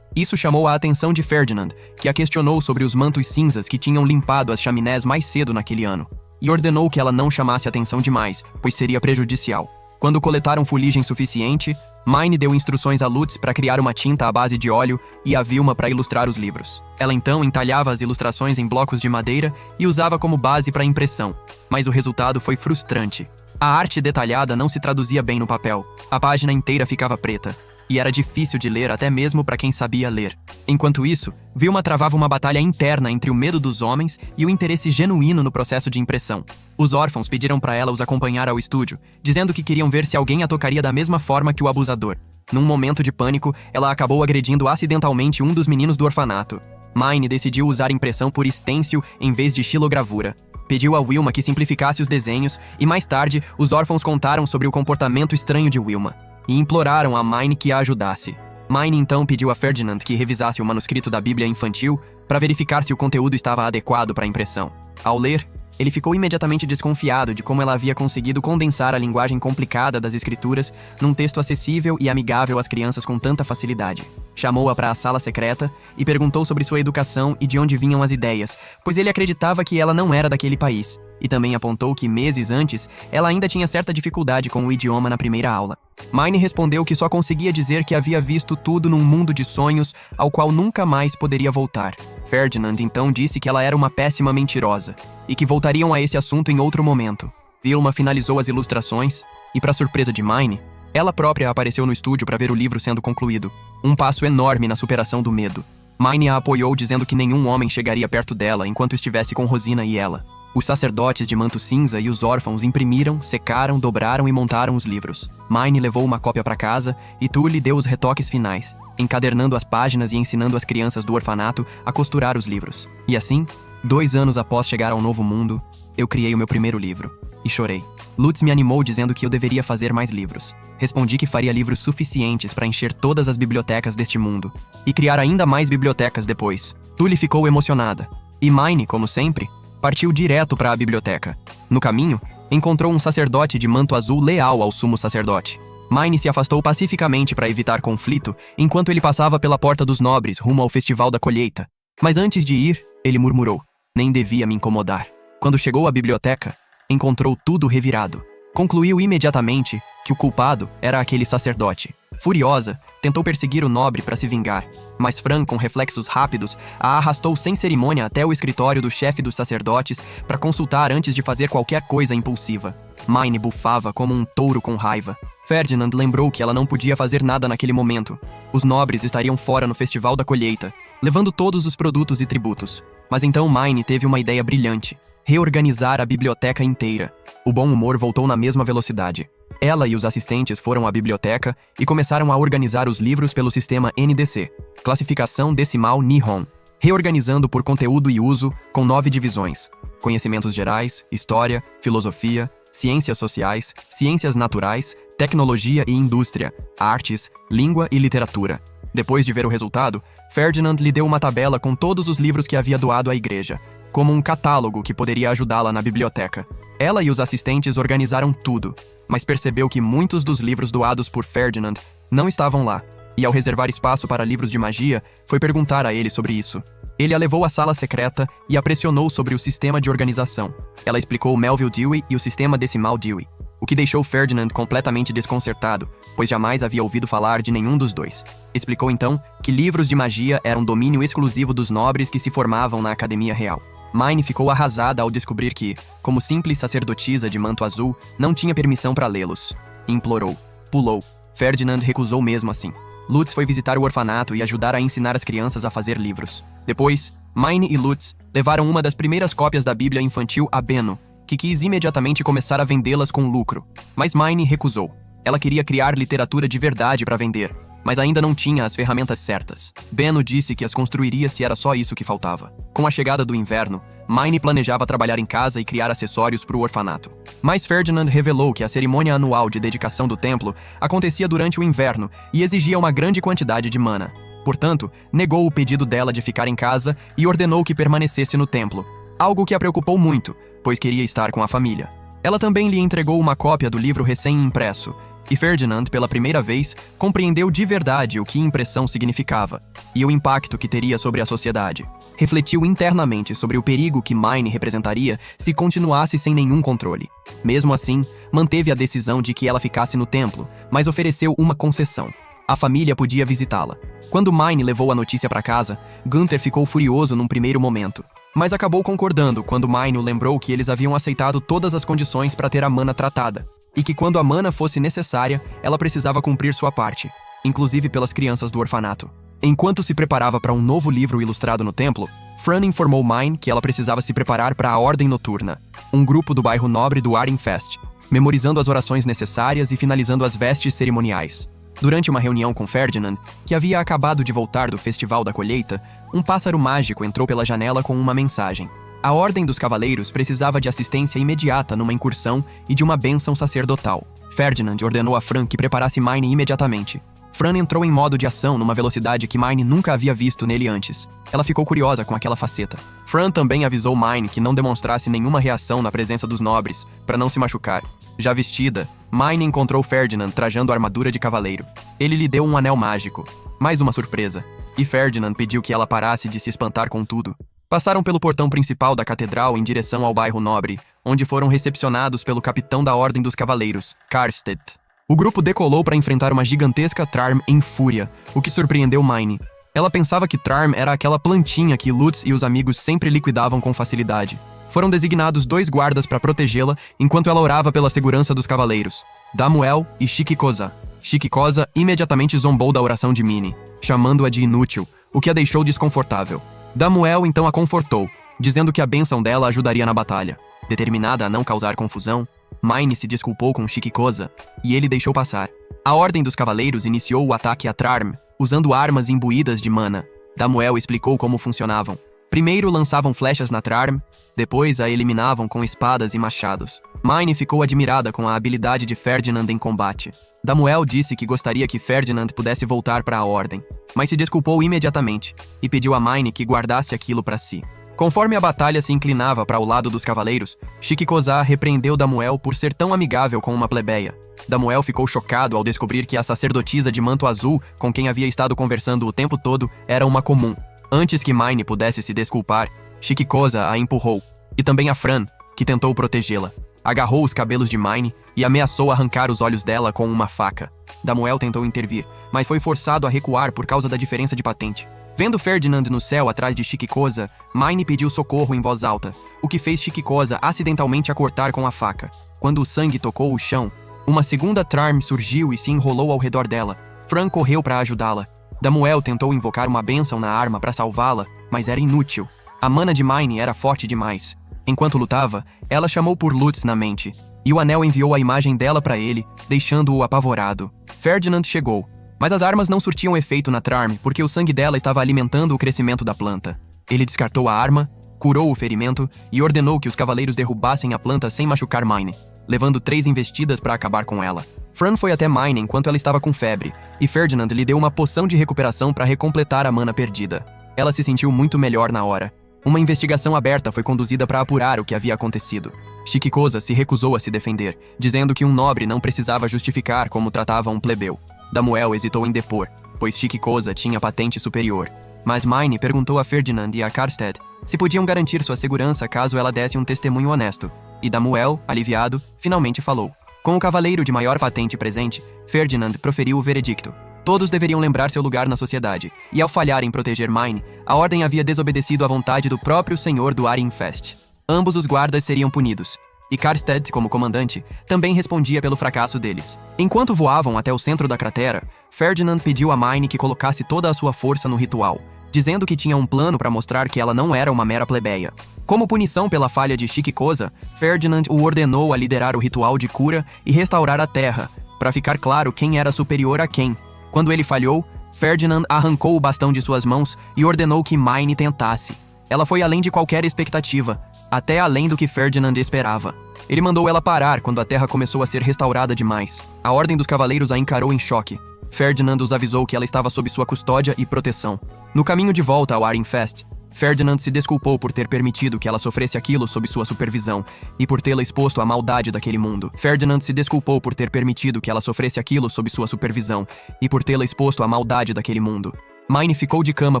[SPEAKER 1] Isso chamou a atenção de Ferdinand, que a questionou sobre os mantos cinzas que tinham limpado as chaminés mais cedo naquele ano, e ordenou que ela não chamasse atenção demais, pois seria prejudicial. Quando coletaram fuligem suficiente, Mine deu instruções a Lutz para criar uma tinta à base de óleo e a Vilma para ilustrar os livros. Ela então entalhava as ilustrações em blocos de madeira e usava como base para impressão, mas o resultado foi frustrante. A arte detalhada não se traduzia bem no papel, a página inteira ficava preta, e era difícil de ler até mesmo para quem sabia ler. Enquanto isso, Vilma travava uma batalha interna entre o medo dos homens e o interesse genuíno no processo de impressão. Os órfãos pediram para ela os acompanhar ao estúdio, dizendo que queriam ver se alguém a tocaria da mesma forma que o abusador. Num momento de pânico, ela acabou agredindo acidentalmente um dos meninos do orfanato. Mine decidiu usar impressão por estêncil em vez de xilogravura. Pediu a Wilma que simplificasse os desenhos e mais tarde, os órfãos contaram sobre o comportamento estranho de Wilma e imploraram a Mine que a ajudasse. Mine então pediu a Ferdinand que revisasse o manuscrito da Bíblia infantil para verificar se o conteúdo estava adequado para a impressão. Ao ler, ele ficou imediatamente desconfiado de como ela havia conseguido condensar a linguagem complicada das escrituras num texto acessível e amigável às crianças com tanta facilidade. Chamou-a para a sala secreta e perguntou sobre sua educação e de onde vinham as ideias, pois ele acreditava que ela não era daquele país, e também apontou que meses antes ela ainda tinha certa dificuldade com o idioma na primeira aula. Mine respondeu que só conseguia dizer que havia visto tudo num mundo de sonhos ao qual nunca mais poderia voltar. Ferdinand então disse que ela era uma péssima mentirosa e que voltariam a esse assunto em outro momento. Vilma finalizou as ilustrações e, para surpresa de Mine, ela própria apareceu no estúdio para ver o livro sendo concluído. Um passo enorme na superação do medo. Mine a apoiou dizendo que nenhum homem chegaria perto dela enquanto estivesse com Rosina e ela. Os sacerdotes de manto cinza e os órfãos imprimiram, secaram, dobraram e montaram os livros. Mine levou uma cópia para casa e Tully deu os retoques finais, encadernando as páginas e ensinando as crianças do orfanato a costurar os livros. E assim, 2 anos após chegar ao novo mundo, eu criei o meu primeiro livro. E chorei. Lutz me animou dizendo que eu deveria fazer mais livros. Respondi que faria livros suficientes para encher todas as bibliotecas deste mundo. E criar ainda mais bibliotecas depois. Tully ficou emocionada. E Mine, como sempre, partiu direto para a biblioteca. No caminho, encontrou um sacerdote de manto azul leal ao sumo sacerdote. Mine se afastou pacificamente para evitar conflito, enquanto ele passava pela Porta dos Nobres rumo ao Festival da Colheita. Mas antes de ir, ele murmurou: nem devia me incomodar. Quando chegou à biblioteca, encontrou tudo revirado. Concluiu imediatamente que o culpado era aquele sacerdote. Furiosa, tentou perseguir o nobre para se vingar, mas Fran, com reflexos rápidos, a arrastou sem cerimônia até o escritório do chefe dos sacerdotes para consultar antes de fazer qualquer coisa impulsiva. Mine bufava como um touro com raiva. Ferdinand lembrou que ela não podia fazer nada naquele momento. Os nobres estariam fora no Festival da Colheita, levando todos os produtos e tributos. Mas então Mine teve uma ideia brilhante: reorganizar a biblioteca inteira. O bom humor voltou na mesma velocidade. Ela e os assistentes foram à biblioteca e começaram a organizar os livros pelo sistema NDC, Classificação Decimal Nihon, reorganizando por conteúdo e uso com 9 divisões: conhecimentos gerais, história, filosofia, ciências sociais, ciências naturais, tecnologia e indústria, artes, língua e literatura. Depois de ver o resultado, Ferdinand lhe deu uma tabela com todos os livros que havia doado à igreja, como um catálogo que poderia ajudá-la na biblioteca. Ela e os assistentes organizaram tudo, mas percebeu que muitos dos livros doados por Ferdinand não estavam lá, e ao reservar espaço para livros de magia, foi perguntar a ele sobre isso. Ele a levou à sala secreta e a pressionou sobre o sistema de organização. Ela explicou Melville Dewey e o sistema decimal Dewey, o que deixou Ferdinand completamente desconcertado, pois jamais havia ouvido falar de nenhum dos dois. Explicou então que livros de magia eram domínio exclusivo dos nobres que se formavam na Academia Real. Mine ficou arrasada ao descobrir que, como simples sacerdotisa de manto azul, não tinha permissão para lê-los. Implorou. Pulou. Ferdinand recusou mesmo assim. Lutz foi visitar o orfanato e ajudar a ensinar as crianças a fazer livros. Depois, Mine e Lutz levaram uma das primeiras cópias da Bíblia infantil a Benno, que quis imediatamente começar a vendê-las com lucro. Mas Mine recusou. Ela queria criar literatura de verdade para vender. mas ainda não tinha as ferramentas certas. Benno disse que as construiria se era só isso que faltava. Com a chegada do inverno, Mine planejava trabalhar em casa e criar acessórios para o orfanato. Mas Ferdinand revelou que a cerimônia anual de dedicação do templo acontecia durante o inverno e exigia uma grande quantidade de mana. Portanto, negou o pedido dela de ficar em casa e ordenou que permanecesse no templo, algo que a preocupou muito, pois queria estar com a família. Ela também lhe entregou uma cópia do livro recém-impresso, e Ferdinand, pela primeira vez, compreendeu de verdade o que impressão significava e o impacto que teria sobre a sociedade. Refletiu internamente sobre o perigo que Mine representaria se continuasse sem nenhum controle. Mesmo assim, manteve a decisão de que ela ficasse no templo, mas ofereceu uma concessão. A família podia visitá-la. Quando Mine levou a notícia para casa, Gunther ficou furioso num primeiro momento, mas acabou concordando quando Mine o lembrou que eles haviam aceitado todas as condições para ter a mana tratada, e que quando a mana fosse necessária, ela precisava cumprir sua parte, inclusive pelas crianças do orfanato. Enquanto se preparava para um novo livro ilustrado no templo, Fran informou Mine que ela precisava se preparar para a Ordem Noturna, um grupo do bairro nobre do Arinfest, memorizando as orações necessárias e finalizando as vestes cerimoniais. Durante uma reunião com Ferdinand, que havia acabado de voltar do Festival da Colheita, um pássaro mágico entrou pela janela com uma mensagem. A Ordem dos Cavaleiros precisava de assistência imediata numa incursão e de uma bênção sacerdotal. Ferdinand ordenou a Fran que preparasse Mine imediatamente. Fran entrou em modo de ação numa velocidade que Mine nunca havia visto nele antes. Ela ficou curiosa com aquela faceta. Fran também avisou Mine que não demonstrasse nenhuma reação na presença dos nobres, para não se machucar. Já vestida, Mine encontrou Ferdinand trajando a armadura de cavaleiro. Ele lhe deu um anel mágico. Mais uma surpresa. E Ferdinand pediu que ela parasse de se espantar com tudo. Passaram pelo portão principal da catedral em direção ao bairro nobre, onde foram recepcionados pelo capitão da Ordem dos Cavaleiros, Karstedt. O grupo decolou para enfrentar uma gigantesca Trarm em fúria, o que surpreendeu Mine. Ela pensava que Trarm era aquela plantinha que Lutz e os amigos sempre liquidavam com facilidade. Foram designados 2 guardas para protegê-la enquanto ela orava pela segurança dos cavaleiros, Damuel e Shikikoza. Shikikoza imediatamente zombou da oração de Mine, chamando-a de inútil, o que a deixou desconfortável. Damuel então a confortou, dizendo que a bênção dela ajudaria na batalha. Determinada a não causar confusão, Mine se desculpou com Shikikoza e ele deixou passar. A Ordem dos Cavaleiros iniciou o ataque a Trarm, usando armas imbuídas de mana. Damuel explicou como funcionavam. Primeiro lançavam flechas na Trarm, depois a eliminavam com espadas e machados. Mine ficou admirada com a habilidade de Ferdinand em combate. Damuel disse que gostaria que Ferdinand pudesse voltar para a Ordem, mas se desculpou imediatamente e pediu a Mine que guardasse aquilo para si. Conforme a batalha se inclinava para o lado dos cavaleiros, Shikikoza repreendeu Damuel por ser tão amigável com uma plebeia. Damuel ficou chocado ao descobrir que a sacerdotisa de manto azul, com quem havia estado conversando o tempo todo, era uma comum. Antes que Mine pudesse se desculpar, Shikikoza a empurrou, e também a Fran, que tentou protegê-la. Agarrou os cabelos de Mine e ameaçou arrancar os olhos dela com uma faca. Damuel tentou intervir, mas foi forçado a recuar por causa da diferença de patente. Vendo Ferdinand no céu atrás de Shikikoza, Mine pediu socorro em voz alta, o que fez Shikikoza acidentalmente a cortar com a faca. Quando o sangue tocou o chão, uma segunda Trarm surgiu e se enrolou ao redor dela. Fran correu para ajudá-la. Damuel tentou invocar uma bênção na arma para salvá-la, mas era inútil. A mana de Mine era forte demais. Enquanto lutava, ela chamou por Lutz na mente, e o anel enviou a imagem dela para ele, deixando-o apavorado. Ferdinand chegou, mas as armas não surtiam efeito na Trarm porque o sangue dela estava alimentando o crescimento da planta. Ele descartou a arma, curou o ferimento e ordenou que os cavaleiros derrubassem a planta sem machucar Mine, levando 3 investidas para acabar com ela. Fran foi até Mine enquanto ela estava com febre, e Ferdinand lhe deu uma poção de recuperação para recompletar a mana perdida. Ela se sentiu muito melhor na hora. Uma investigação aberta foi conduzida para apurar o que havia acontecido. Shikikoza se recusou a se defender, dizendo que um nobre não precisava justificar como tratava um plebeu. Damuel hesitou em depor, pois Shikikoza tinha patente superior. Mas Mine perguntou a Ferdinand e a Karstedt se podiam garantir sua segurança caso ela desse um testemunho honesto. E Damuel, aliviado, finalmente falou. Com o cavaleiro de maior patente presente, Ferdinand proferiu o veredicto. Todos deveriam lembrar seu lugar na sociedade, e ao falhar em proteger Mine, a Ordem havia desobedecido à vontade do próprio senhor do Arinfest. Ambos os guardas seriam punidos, e Karstedt, como comandante, também respondia pelo fracasso deles. Enquanto voavam até o centro da cratera, Ferdinand pediu a Mine que colocasse toda a sua força no ritual, dizendo que tinha um plano para mostrar que ela não era uma mera plebeia. Como punição pela falha de Shikikoza, Ferdinand o ordenou a liderar o ritual de cura e restaurar a terra, para ficar claro quem era superior a quem. Quando ele falhou, Ferdinand arrancou o bastão de suas mãos e ordenou que Mine tentasse. Ela foi além de qualquer expectativa, até além do que Ferdinand esperava. Ele mandou ela parar quando a terra começou a ser restaurada demais. A Ordem dos Cavaleiros a encarou em choque. Ferdinand os avisou que ela estava sob sua custódia e proteção. No caminho de volta ao Arinfest, Ferdinand se desculpou por ter permitido que ela sofresse aquilo sob sua supervisão e por tê-la exposto à maldade daquele mundo. Ferdinand se desculpou por ter permitido que ela sofresse aquilo sob sua supervisão e por tê-la exposto à maldade daquele mundo. Mine ficou de cama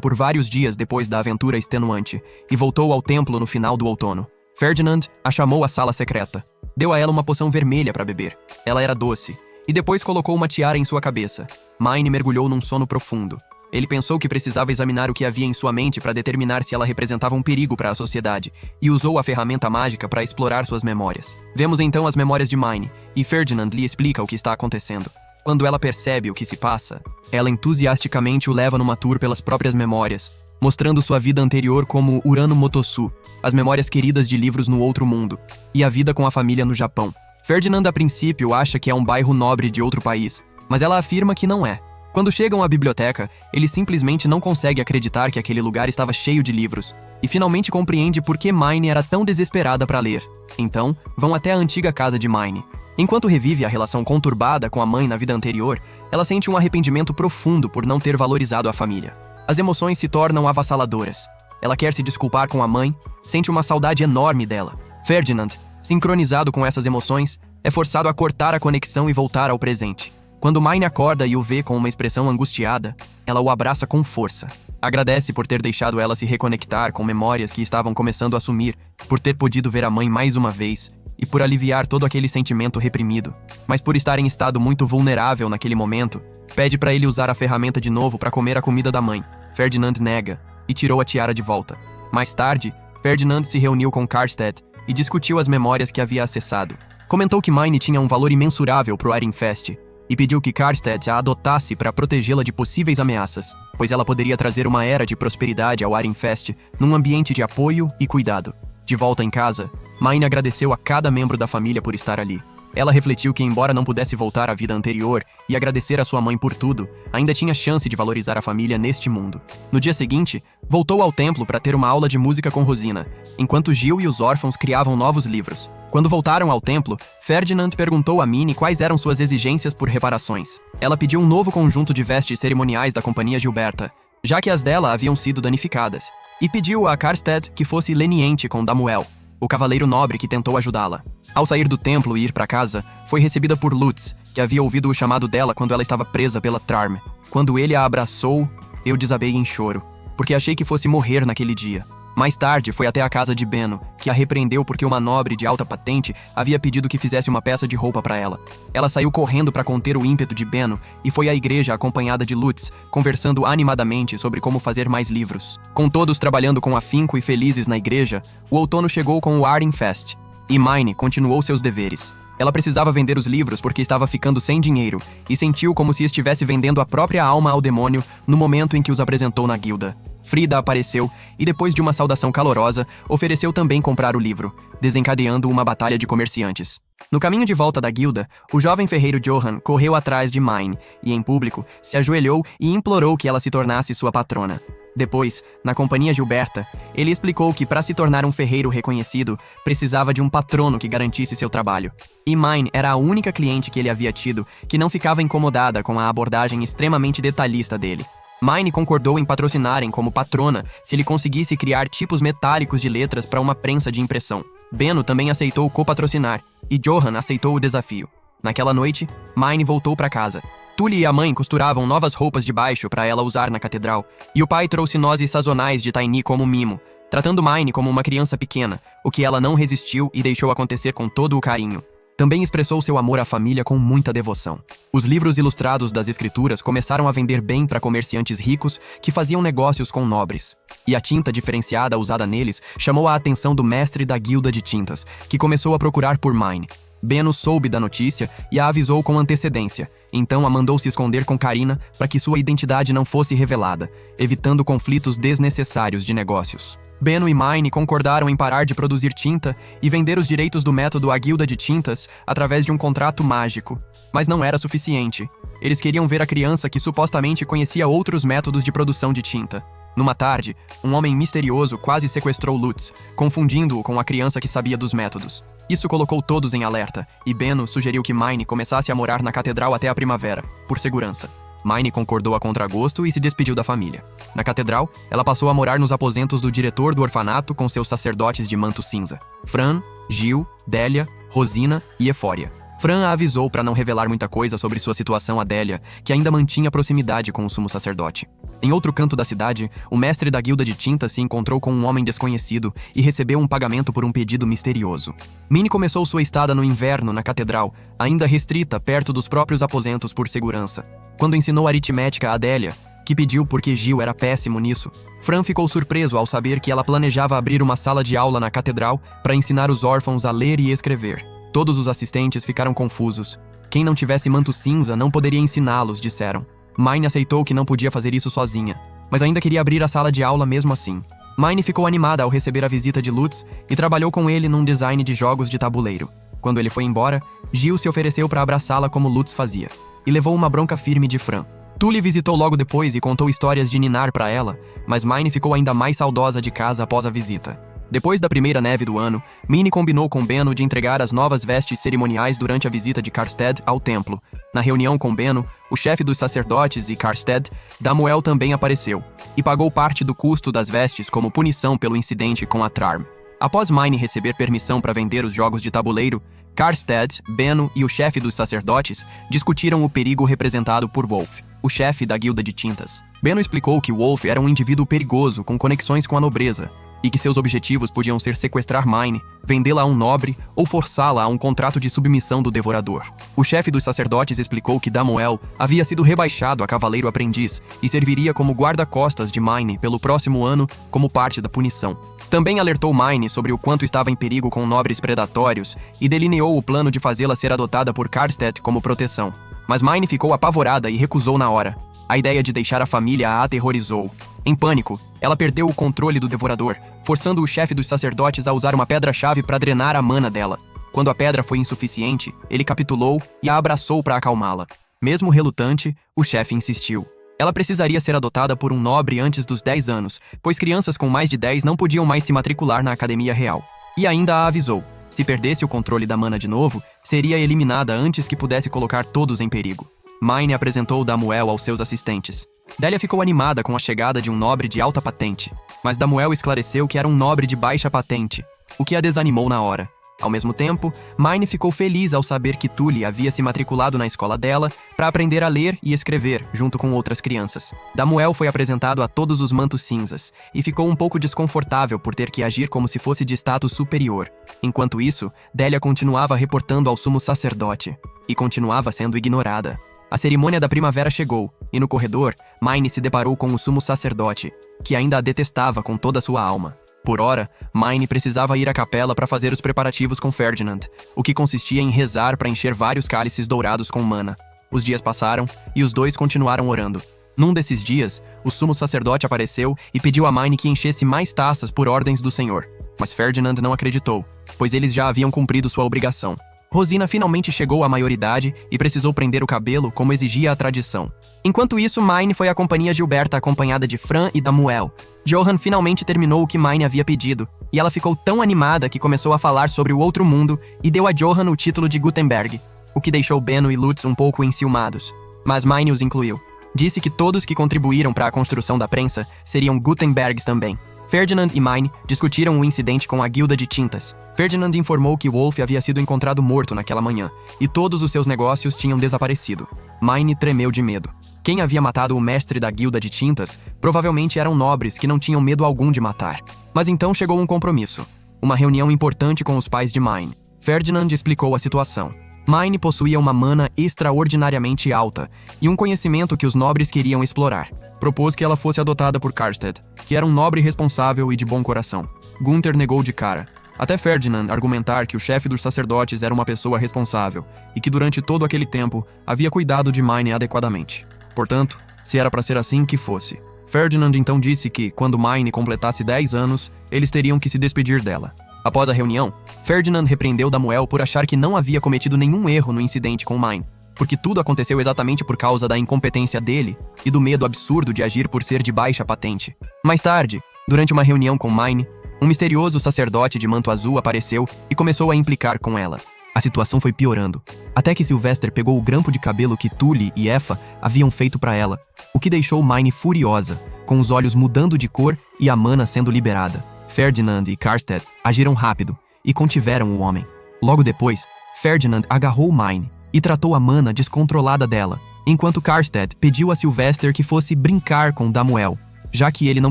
[SPEAKER 1] por vários dias depois da aventura extenuante e voltou ao templo no final do outono. Ferdinand a chamou à sala secreta. Deu a ela uma poção vermelha para beber. Ela era doce. E depois colocou uma tiara em sua cabeça. Mine mergulhou num sono profundo. Ele pensou que precisava examinar o que havia em sua mente para determinar se ela representava um perigo para a sociedade, e usou a ferramenta mágica para explorar suas memórias. Vemos então as memórias de Mine, e Ferdinand lhe explica o que está acontecendo. Quando ela percebe o que se passa, ela entusiasticamente o leva numa tour pelas próprias memórias, mostrando sua vida anterior como Urano Motosu, as memórias queridas de livros no outro mundo, e a vida com a família no Japão. Ferdinand, a princípio, acha que é um bairro nobre de outro país, mas ela afirma que não é. Quando chegam à biblioteca, ele simplesmente não consegue acreditar que aquele lugar estava cheio de livros, e finalmente compreende por que Mine era tão desesperada para ler. Então, vão até a antiga casa de Mine. Enquanto revive a relação conturbada com a mãe na vida anterior, ela sente um arrependimento profundo por não ter valorizado a família. As emoções se tornam avassaladoras. Ela quer se desculpar com a mãe, sente uma saudade enorme dela. Ferdinand, sincronizado com essas emoções, é forçado a cortar a conexão e voltar ao presente. Quando Mine acorda e o vê com uma expressão angustiada, ela o abraça com força. Agradece por ter deixado ela se reconectar com memórias que estavam começando a sumir, por ter podido ver a mãe mais uma vez e por aliviar todo aquele sentimento reprimido. Mas por estar em estado muito vulnerável naquele momento, pede para ele usar a ferramenta de novo para comer a comida da mãe. Ferdinand nega e tirou a tiara de volta. Mais tarde, Ferdinand se reuniu com Karstedt e discutiu as memórias que havia acessado. Comentou que Mine tinha um valor imensurável pro Arinfest e pediu que Karstedt a adotasse para protegê-la de possíveis ameaças, pois ela poderia trazer uma era de prosperidade ao Arinfest num ambiente de apoio e cuidado. De volta em casa, Mine agradeceu a cada membro da família por estar ali. Ela refletiu que, embora não pudesse voltar à vida anterior e agradecer a sua mãe por tudo, ainda tinha chance de valorizar a família neste mundo. No dia seguinte, voltou ao templo para ter uma aula de música com Rosina, enquanto Gil e os órfãos criavam novos livros. Quando voltaram ao templo, Ferdinand perguntou a Mine quais eram suas exigências por reparações. Ela pediu um novo conjunto de vestes cerimoniais da Companhia Gilberta, já que as dela haviam sido danificadas, e pediu a Karstedt que fosse leniente com Damuel, o cavaleiro nobre que tentou ajudá-la. Ao sair do templo e ir para casa, foi recebida por Lutz, que havia ouvido o chamado dela quando ela estava presa pela Trarm. Quando ele a abraçou, eu desabei em choro, porque achei que fosse morrer naquele dia. Mais tarde, foi até a casa de Benno, que a repreendeu porque uma nobre de alta patente havia pedido que fizesse uma peça de roupa para ela. Ela saiu correndo para conter o ímpeto de Benno e foi à igreja acompanhada de Lutz, conversando animadamente sobre como fazer mais livros. Com todos trabalhando com afinco e felizes na igreja, o outono chegou com o Arinfest, e Mine continuou seus deveres. Ela precisava vender os livros porque estava ficando sem dinheiro e sentiu como se estivesse vendendo a própria alma ao demônio no momento em que os apresentou na guilda. Frida apareceu e, depois de uma saudação calorosa, ofereceu também comprar o livro, desencadeando uma batalha de comerciantes. No caminho de volta da guilda, o jovem ferreiro Johann correu atrás de Mine e, em público, se ajoelhou e implorou que ela se tornasse sua patrona. Depois, na Companhia Gilberta, ele explicou que, para se tornar um ferreiro reconhecido, precisava de um patrono que garantisse seu trabalho. E Mine era a única cliente que ele havia tido que não ficava incomodada com a abordagem extremamente detalhista dele. Mine concordou em patrocinarem como patrona se ele conseguisse criar tipos metálicos de letras para uma prensa de impressão. Benno também aceitou copatrocinar, e Johann aceitou o desafio. Naquela noite, Mine voltou para casa. Tully e a mãe costuravam novas roupas de baixo para ela usar na catedral, e o pai trouxe nozes sazonais de Tiny como mimo, tratando Mine como uma criança pequena, o que ela não resistiu e deixou acontecer com todo o carinho. Também expressou seu amor à família com muita devoção. Os livros ilustrados das escrituras começaram a vender bem para comerciantes ricos que faziam negócios com nobres. E a tinta diferenciada usada neles chamou a atenção do mestre da guilda de tintas, que começou a procurar por Mine. Benno soube da notícia e a avisou com antecedência, então a mandou se esconder com Carina para que sua identidade não fosse revelada, evitando conflitos desnecessários de negócios. Benno e Mine concordaram em parar de produzir tinta e vender os direitos do método à guilda de tintas através de um contrato mágico. Mas não era suficiente. Eles queriam ver a criança que supostamente conhecia outros métodos de produção de tinta. Numa tarde, um homem misterioso quase sequestrou Lutz, confundindo-o com a criança que sabia dos métodos. Isso colocou todos em alerta, e Benno sugeriu que Mine começasse a morar na catedral até a primavera, por segurança. Mine concordou a contragosto e se despediu da família. Na catedral, ela passou a morar nos aposentos do diretor do orfanato com seus sacerdotes de manto cinza: Fran, Gil, Délia, Rosina e Efória. Fran a avisou para não revelar muita coisa sobre sua situação a Délia, que ainda mantinha proximidade com o sumo sacerdote. Em outro canto da cidade, o mestre da guilda de tinta se encontrou com um homem desconhecido e recebeu um pagamento por um pedido misterioso. Mine começou sua estada no inverno na catedral, ainda restrita perto dos próprios aposentos por segurança. Quando ensinou aritmética a Délia, que pediu porque Gil era péssimo nisso, Fran ficou surpreso ao saber que ela planejava abrir uma sala de aula na catedral para ensinar os órfãos a ler e escrever. Todos os assistentes ficaram confusos. Quem não tivesse manto cinza não poderia ensiná-los, disseram. Mine aceitou que não podia fazer isso sozinha, mas ainda queria abrir a sala de aula mesmo assim. Mine ficou animada ao receber a visita de Lutz e trabalhou com ele num design de jogos de tabuleiro. Quando ele foi embora, Gil se ofereceu para abraçá-la como Lutz fazia, e levou uma bronca firme de Fran. Tully visitou logo depois e contou histórias de ninar para ela, mas Mine ficou ainda mais saudosa de casa após a visita. Depois da primeira neve do ano, Mine combinou com Benno de entregar as novas vestes cerimoniais durante a visita de Karstead ao templo. Na reunião com Benno, o chefe dos sacerdotes e Karstead, Damuel também apareceu, e pagou parte do custo das vestes como punição pelo incidente com a Trarm. Após Mine receber permissão para vender os jogos de tabuleiro, Karstead, Benno e o chefe dos sacerdotes discutiram o perigo representado por Wolf, o chefe da guilda de tintas. Benno explicou que Wolf era um indivíduo perigoso com conexões com a nobreza, e que seus objetivos podiam ser sequestrar Mine, vendê-la a um nobre ou forçá-la a um contrato de submissão do devorador. O chefe dos sacerdotes explicou que Damuel havia sido rebaixado a cavaleiro aprendiz e serviria como guarda-costas de Mine pelo próximo ano como parte da punição. Também alertou Mine sobre o quanto estava em perigo com nobres predatórios e delineou o plano de fazê-la ser adotada por Karstead como proteção. Mas Mine ficou apavorada e recusou na hora. A ideia de deixar a família a aterrorizou. Em pânico, ela perdeu o controle do devorador, forçando o chefe dos sacerdotes a usar uma pedra-chave para drenar a mana dela. Quando a pedra foi insuficiente, ele capitulou e a abraçou para acalmá-la. Mesmo relutante, o chefe insistiu. Ela precisaria ser adotada por um nobre antes dos 10 anos, pois crianças com mais de 10 não podiam mais se matricular na Academia Real. E ainda a avisou. Se perdesse o controle da mana de novo, seria eliminada antes que pudesse colocar todos em perigo. Mine apresentou Damuel aos seus assistentes. Délia ficou animada com a chegada de um nobre de alta patente, mas Damuel esclareceu que era um nobre de baixa patente, o que a desanimou na hora. Ao mesmo tempo, Mine ficou feliz ao saber que Tully havia se matriculado na escola dela para aprender a ler e escrever junto com outras crianças. Damuel foi apresentado a todos os mantos cinzas e ficou um pouco desconfortável por ter que agir como se fosse de status superior. Enquanto isso, Délia continuava reportando ao sumo sacerdote e continuava sendo ignorada. A cerimônia da primavera chegou, e no corredor, Mine se deparou com o sumo sacerdote, que ainda a detestava com toda a sua alma. Por ora, Mine precisava ir à capela para fazer os preparativos com Ferdinand, o que consistia em rezar para encher vários cálices dourados com mana. Os dias passaram, e os dois continuaram orando. Num desses dias, o sumo sacerdote apareceu e pediu a Mine que enchesse mais taças por ordens do Senhor. Mas Ferdinand não acreditou, pois eles já haviam cumprido sua obrigação. Rosina finalmente chegou à maioridade e precisou prender o cabelo como exigia a tradição. Enquanto isso, Mine foi à companhia Gilberta acompanhada de Fran e Damuel. Johan finalmente terminou o que Mine havia pedido, e ela ficou tão animada que começou a falar sobre o outro mundo e deu a Johan o título de Gutenberg, o que deixou Benno e Lutz um pouco enciumados. Mas Mine os incluiu. Disse que todos que contribuíram para a construção da prensa seriam Gutenbergs também. Ferdinand e Mine discutiram o incidente com a guilda de tintas. Ferdinand informou que Wolf havia sido encontrado morto naquela manhã, e todos os seus negócios tinham desaparecido. Mine tremeu de medo. Quem havia matado o mestre da guilda de tintas provavelmente eram nobres que não tinham medo algum de matar. Mas então chegou um compromisso. Uma reunião importante com os pais de Mine. Ferdinand explicou a situação. Mine possuía uma mana extraordinariamente alta e um conhecimento que os nobres queriam explorar. Propôs que ela fosse adotada por Karstead, que era um nobre responsável e de bom coração. Gunther negou de cara, até Ferdinand argumentar que o chefe dos sacerdotes era uma pessoa responsável e que durante todo aquele tempo havia cuidado de Mine adequadamente. Portanto, se era para ser assim, que fosse. Ferdinand então disse que, quando Mine completasse 10 anos, eles teriam que se despedir dela. Após a reunião, Ferdinand repreendeu Damuel por achar que não havia cometido nenhum erro no incidente com Mine. porque tudo aconteceu exatamente por causa da incompetência dele e do medo absurdo de agir por ser de baixa patente. Mais tarde, durante uma reunião com Mine, um misterioso sacerdote de manto azul apareceu e começou a implicar com ela. A situação foi piorando, até que Sylvester pegou o grampo de cabelo que Tully e Aoife haviam feito para ela, o que deixou Mine furiosa, com os olhos mudando de cor e a mana sendo liberada. Ferdinand e Karstead agiram rápido e contiveram o homem. Logo depois, Ferdinand agarrou Mine e tratou a mana descontrolada dela, enquanto Karstead pediu a Sylvester que fosse brincar com Damuel, já que ele não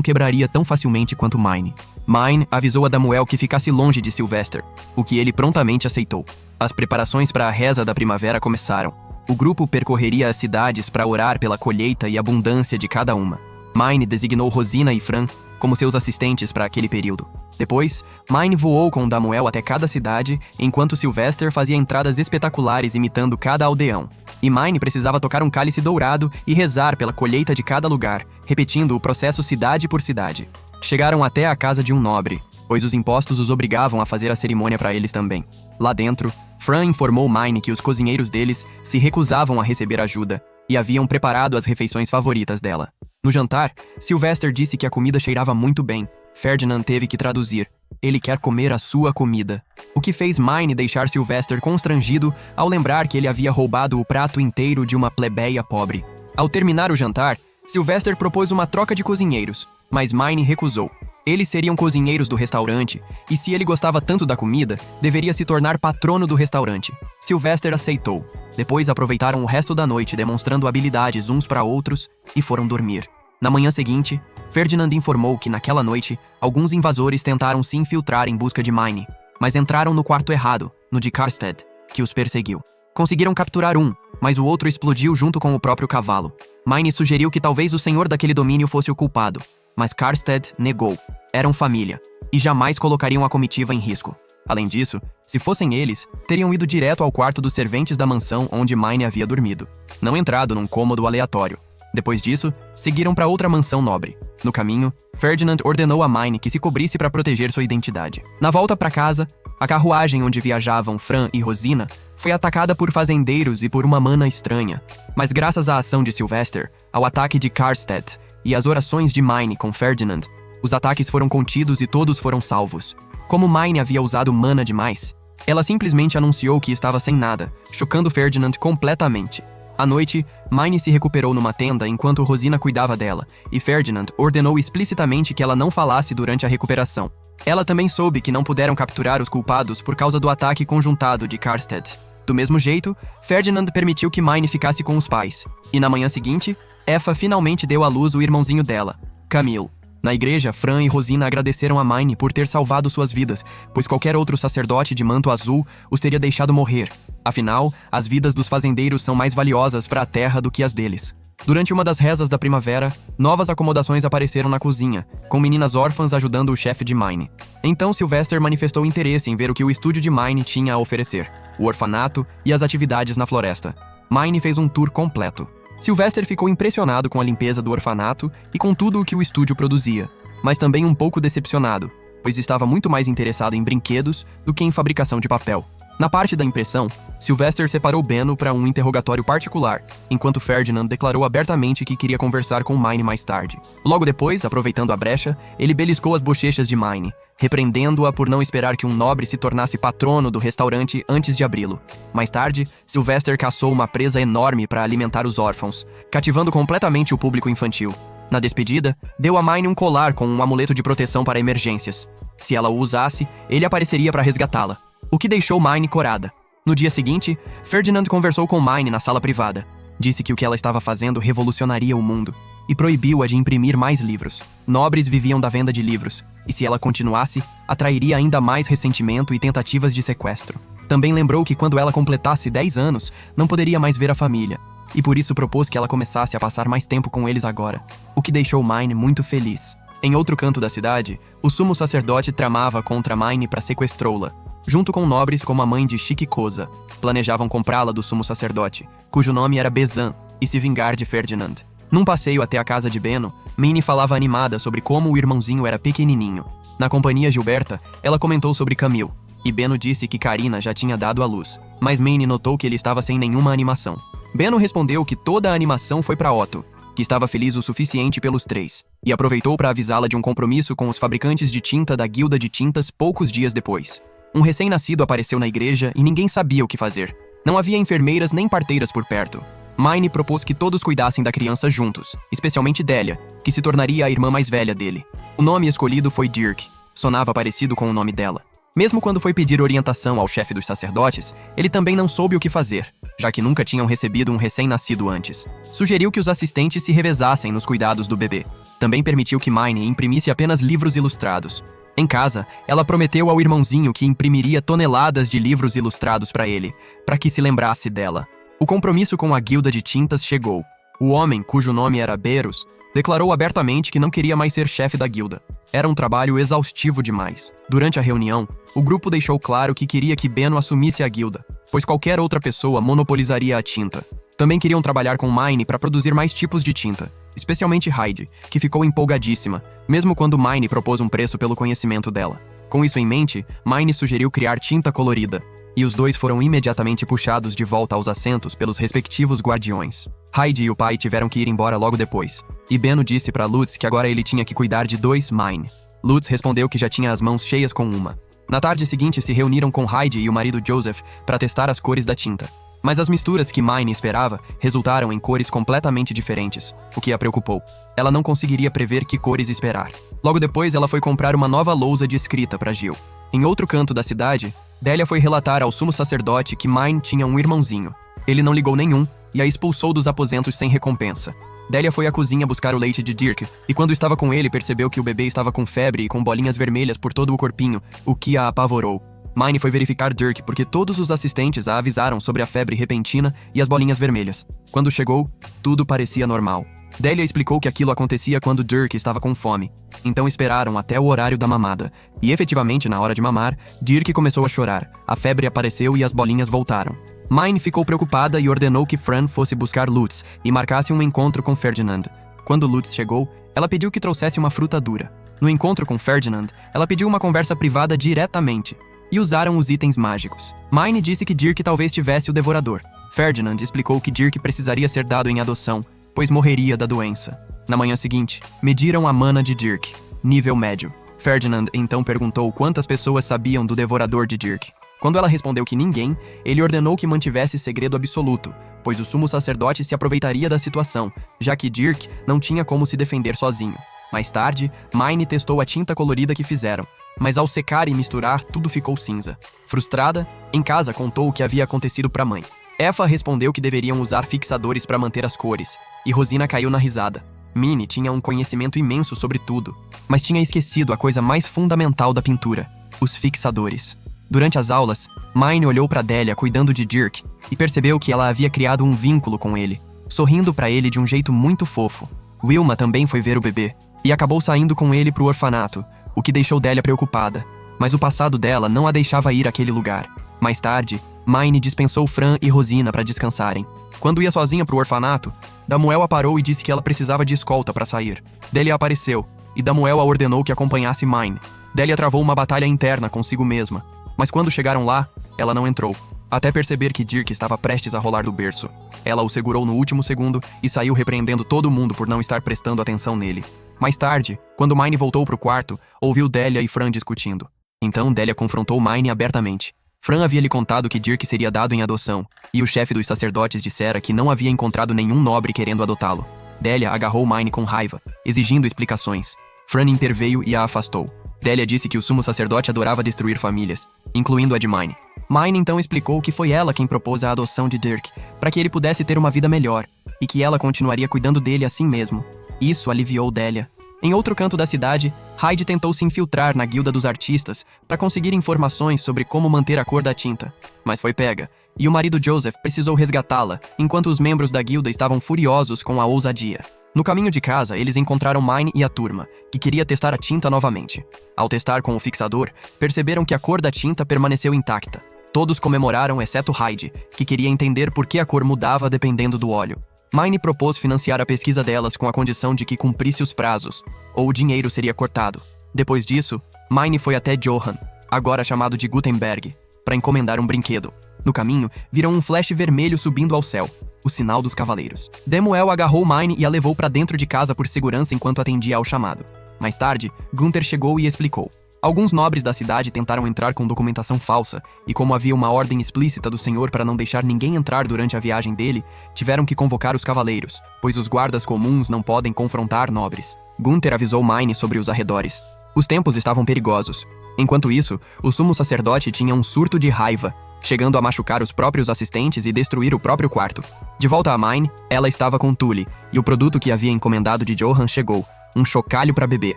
[SPEAKER 1] quebraria tão facilmente quanto Mine. Mine avisou a Damuel que ficasse longe de Sylvester, o que ele prontamente aceitou. As preparações para a reza da primavera começaram. O grupo percorreria as cidades para orar pela colheita e abundância de cada uma. Mine designou Rosina e Fran como seus assistentes para aquele período. Depois, Mine voou com Damuel até cada cidade, enquanto Sylvester fazia entradas espetaculares imitando cada aldeão. E Mine precisava tocar um cálice dourado e rezar pela colheita de cada lugar, repetindo o processo cidade por cidade. Chegaram até a casa de um nobre, pois os impostos os obrigavam a fazer a cerimônia para eles também. Lá dentro, Fran informou Mine que os cozinheiros deles se recusavam a receber ajuda e haviam preparado as refeições favoritas dela. No jantar, Sylvester disse que a comida cheirava muito bem. Ferdinand teve que traduzir: "Ele quer comer a sua comida", o que fez Mine deixar Sylvester constrangido ao lembrar que ele havia roubado o prato inteiro de uma plebeia pobre. Ao terminar o jantar, Sylvester propôs uma troca de cozinheiros, mas Mine recusou. Eles seriam cozinheiros do restaurante, e se ele gostava tanto da comida, deveria se tornar patrono do restaurante. Sylvester aceitou. Depois aproveitaram o resto da noite demonstrando habilidades uns para outros e foram dormir. Na manhã seguinte, Ferdinand informou que naquela noite, alguns invasores tentaram se infiltrar em busca de Mine, mas entraram no quarto errado, no de Karstead, que os perseguiu. Conseguiram capturar um, mas o outro explodiu junto com o próprio cavalo. Mine sugeriu que talvez o senhor daquele domínio fosse o culpado, mas Karstead negou. Eram família, e jamais colocariam a comitiva em risco. Além disso, se fossem eles, teriam ido direto ao quarto dos serventes da mansão onde Mine havia dormido, não entrado num cômodo aleatório. Depois disso, seguiram para outra mansão nobre. No caminho, Ferdinand ordenou a Mine que se cobrisse para proteger sua identidade. Na volta para casa, a carruagem onde viajavam Fran e Rosina foi atacada por fazendeiros e por uma mana estranha. Mas graças à ação de Sylvester, ao ataque de Karstead e às orações de Mine com Ferdinand, os ataques foram contidos e todos foram salvos. Como Mine havia usado mana demais, ela simplesmente anunciou que estava sem nada, chocando Ferdinand completamente. À noite, Mine se recuperou numa tenda enquanto Rosina cuidava dela, e Ferdinand ordenou explicitamente que ela não falasse durante a recuperação. Ela também soube que não puderam capturar os culpados por causa do ataque conjuntado de Karstead. Do mesmo jeito, Ferdinand permitiu que Mine ficasse com os pais, e na manhã seguinte, Aoife finalmente deu à luz o irmãozinho dela, Camille. Na igreja, Fran e Rosina agradeceram a Mine por ter salvado suas vidas, pois qualquer outro sacerdote de manto azul os teria deixado morrer. Afinal, as vidas dos fazendeiros são mais valiosas para a terra do que as deles. Durante uma das rezas da primavera, novas acomodações apareceram na cozinha, com meninas órfãs ajudando o chefe de Mine. Então Sylvester manifestou interesse em ver o que o estúdio de Mine tinha a oferecer, o orfanato e as atividades na floresta. Mine fez um tour completo. Sylvester ficou impressionado com a limpeza do orfanato e com tudo o que o estúdio produzia, mas também um pouco decepcionado, pois estava muito mais interessado em brinquedos do que em fabricação de papel. Na parte da impressão, Sylvester separou Benno para um interrogatório particular, enquanto Ferdinand declarou abertamente que queria conversar com Mine mais tarde. Logo depois, aproveitando a brecha, ele beliscou as bochechas de Mine, repreendendo-a por não esperar que um nobre se tornasse patrono do restaurante antes de abri-lo. Mais tarde, Sylvester caçou uma presa enorme para alimentar os órfãos, cativando completamente o público infantil. Na despedida, deu a Mine um colar com um amuleto de proteção para emergências. Se ela o usasse, ele apareceria para resgatá-la, o que deixou Mine corada. No dia seguinte, Ferdinand conversou com Mine na sala privada. Disse que o que ela estava fazendo revolucionaria o mundo e proibiu-a de imprimir mais livros. Nobres viviam da venda de livros, e se ela continuasse, atrairia ainda mais ressentimento e tentativas de sequestro. Também lembrou que quando ela completasse 10 anos, não poderia mais ver a família, e por isso propôs que ela começasse a passar mais tempo com eles agora, o que deixou Mine muito feliz. Em outro canto da cidade, o sumo sacerdote tramava contra Mine para sequestrá-la. Junto com nobres como a mãe de Chiquikosa, planejavam comprá-la do sumo sacerdote, cujo nome era Bezan, e se vingar de Ferdinand. Num passeio até a casa de Benno, Mine falava animada sobre como o irmãozinho era pequenininho. Na companhia Gilberta, ela comentou sobre Camille, e Benno disse que Karina já tinha dado à luz, mas Mine notou que ele estava sem nenhuma animação. Benno respondeu que toda a animação foi para Otto, que estava feliz o suficiente pelos três, e aproveitou para avisá-la de um compromisso com os fabricantes de tinta da Guilda de Tintas poucos dias depois. Um recém-nascido apareceu na igreja e ninguém sabia o que fazer. Não havia enfermeiras nem parteiras por perto. Mine propôs que todos cuidassem da criança juntos, especialmente Delia, que se tornaria a irmã mais velha dele. O nome escolhido foi Dirk. Sonava parecido com o nome dela. Mesmo quando foi pedir orientação ao chefe dos sacerdotes, ele também não soube o que fazer, já que nunca tinham recebido um recém-nascido antes. Sugeriu que os assistentes se revezassem nos cuidados do bebê. Também permitiu que Mine imprimisse apenas livros ilustrados. Em casa, ela prometeu ao irmãozinho que imprimiria toneladas de livros ilustrados para ele, para que se lembrasse dela. O compromisso com a Guilda de Tintas chegou. O homem, cujo nome era Berus, declarou abertamente que não queria mais ser chefe da guilda. Era um trabalho exaustivo demais. Durante a reunião, o grupo deixou claro que queria que Benno assumisse a guilda, pois qualquer outra pessoa monopolizaria a tinta. Também queriam trabalhar com Mine para produzir mais tipos de tinta, especialmente Heidi, que ficou empolgadíssima, mesmo quando Mine propôs um preço pelo conhecimento dela. Com isso em mente, Mine sugeriu criar tinta colorida, e os dois foram imediatamente puxados de volta aos assentos pelos respectivos guardiões. Heidi e o pai tiveram que ir embora logo depois, e Benno disse para Lutz que agora ele tinha que cuidar de 2 Mine. Lutz respondeu que já tinha as mãos cheias com uma. Na tarde seguinte se reuniram com Heidi e o marido Joseph para testar as cores da tinta. Mas as misturas que Mine esperava resultaram em cores completamente diferentes, o que a preocupou. Ela não conseguiria prever que cores esperar. Logo depois ela foi comprar uma nova lousa de escrita para Jill. Em outro canto da cidade, Delia foi relatar ao sumo sacerdote que Mine tinha um irmãozinho. Ele não ligou nenhum e a expulsou dos aposentos sem recompensa. Delia foi à cozinha buscar o leite de Dirk, e quando estava com ele percebeu que o bebê estava com febre e com bolinhas vermelhas por todo o corpinho, o que a apavorou. Mine foi verificar Dirk porque todos os assistentes a avisaram sobre a febre repentina e as bolinhas vermelhas. Quando chegou, tudo parecia normal. Delia explicou que aquilo acontecia quando Dirk estava com fome. Então esperaram até o horário da mamada. E efetivamente, na hora de mamar, Dirk começou a chorar. A febre apareceu e as bolinhas voltaram. Mine ficou preocupada e ordenou que Fran fosse buscar Lutz e marcasse um encontro com Ferdinand. Quando Lutz chegou, ela pediu que trouxesse uma fruta dura. No encontro com Ferdinand, ela pediu uma conversa privada diretamente. E usaram os itens mágicos. Mine disse que Dirk talvez tivesse o devorador. Ferdinand explicou que Dirk precisaria ser dado em adoção, pois morreria da doença. Na manhã seguinte, mediram a mana de Dirk, nível médio. Ferdinand então perguntou quantas pessoas sabiam do devorador de Dirk. Quando ela respondeu que ninguém, ele ordenou que mantivesse segredo absoluto, pois o sumo sacerdote se aproveitaria da situação, já que Dirk não tinha como se defender sozinho. Mais tarde, Mine testou a tinta colorida que fizeram, mas ao secar e misturar, tudo ficou cinza. Frustrada, em casa contou o que havia acontecido para a mãe. Effa respondeu que deveriam usar fixadores para manter as cores, e Rosina caiu na risada. Minnie tinha um conhecimento imenso sobre tudo, mas tinha esquecido a coisa mais fundamental da pintura: os fixadores. Durante as aulas, Mine olhou para Delia cuidando de Dirk e percebeu que ela havia criado um vínculo com ele, sorrindo para ele de um jeito muito fofo. Wilma também foi ver o bebê e acabou saindo com ele para o orfanato, o que deixou Delia preocupada, mas o passado dela não a deixava ir àquele lugar. Mais tarde, Mine dispensou Fran e Rosina para descansarem. Quando ia sozinha para o orfanato, Damuel a parou e disse que ela precisava de escolta para sair. Delia apareceu, e Damuel a ordenou que acompanhasse Mine. Delia travou uma batalha interna consigo mesma, mas quando chegaram lá, ela não entrou, até perceber que Dirk estava prestes a rolar do berço. Ela o segurou no último segundo e saiu repreendendo todo mundo por não estar prestando atenção nele. Mais tarde, quando Mine voltou para o quarto, ouviu Delia e Fran discutindo. Então Delia confrontou Mine abertamente. Fran havia lhe contado que Dirk seria dado em adoção, e o chefe dos sacerdotes dissera que não havia encontrado nenhum nobre querendo adotá-lo. Delia agarrou Mine com raiva, exigindo explicações. Fran interveio e a afastou. Delia disse que o sumo sacerdote adorava destruir famílias, incluindo a de Mine. Mine então explicou que foi ela quem propôs a adoção de Dirk, para que ele pudesse ter uma vida melhor, e que ela continuaria cuidando dele assim mesmo. Isso aliviou Delia. Em outro canto da cidade, Heidi tentou se infiltrar na guilda dos artistas para conseguir informações sobre como manter a cor da tinta, mas foi pega, e o marido Joseph precisou resgatá-la, enquanto os membros da guilda estavam furiosos com a ousadia. No caminho de casa, eles encontraram Mine e a turma, que queria testar a tinta novamente. Ao testar com o fixador, perceberam que a cor da tinta permaneceu intacta. Todos comemoraram, exceto Heidi, que queria entender por que a cor mudava dependendo do óleo. Mine propôs financiar a pesquisa delas com a condição de que cumprisse os prazos, ou o dinheiro seria cortado. Depois disso, Mine foi até Johann, agora chamado de Gutenberg, para encomendar um brinquedo. No caminho, viram um flash vermelho subindo ao céu. o sinal dos cavaleiros. Demuel agarrou Mine e a levou para dentro de casa por segurança enquanto atendia ao chamado. Mais tarde, Gunther chegou e explicou. Alguns nobres da cidade tentaram entrar com documentação falsa, e como havia uma ordem explícita do senhor para não deixar ninguém entrar durante a viagem dele, tiveram que convocar os cavaleiros, pois os guardas comuns não podem confrontar nobres. Gunther avisou Mine sobre os arredores. Os tempos estavam perigosos. Enquanto isso, o sumo sacerdote tinha um surto de raiva, chegando a machucar os próprios assistentes e destruir o próprio quarto. De volta a Mine, ela estava com Tully, e o produto que havia encomendado de Johan chegou. Um chocalho para bebê.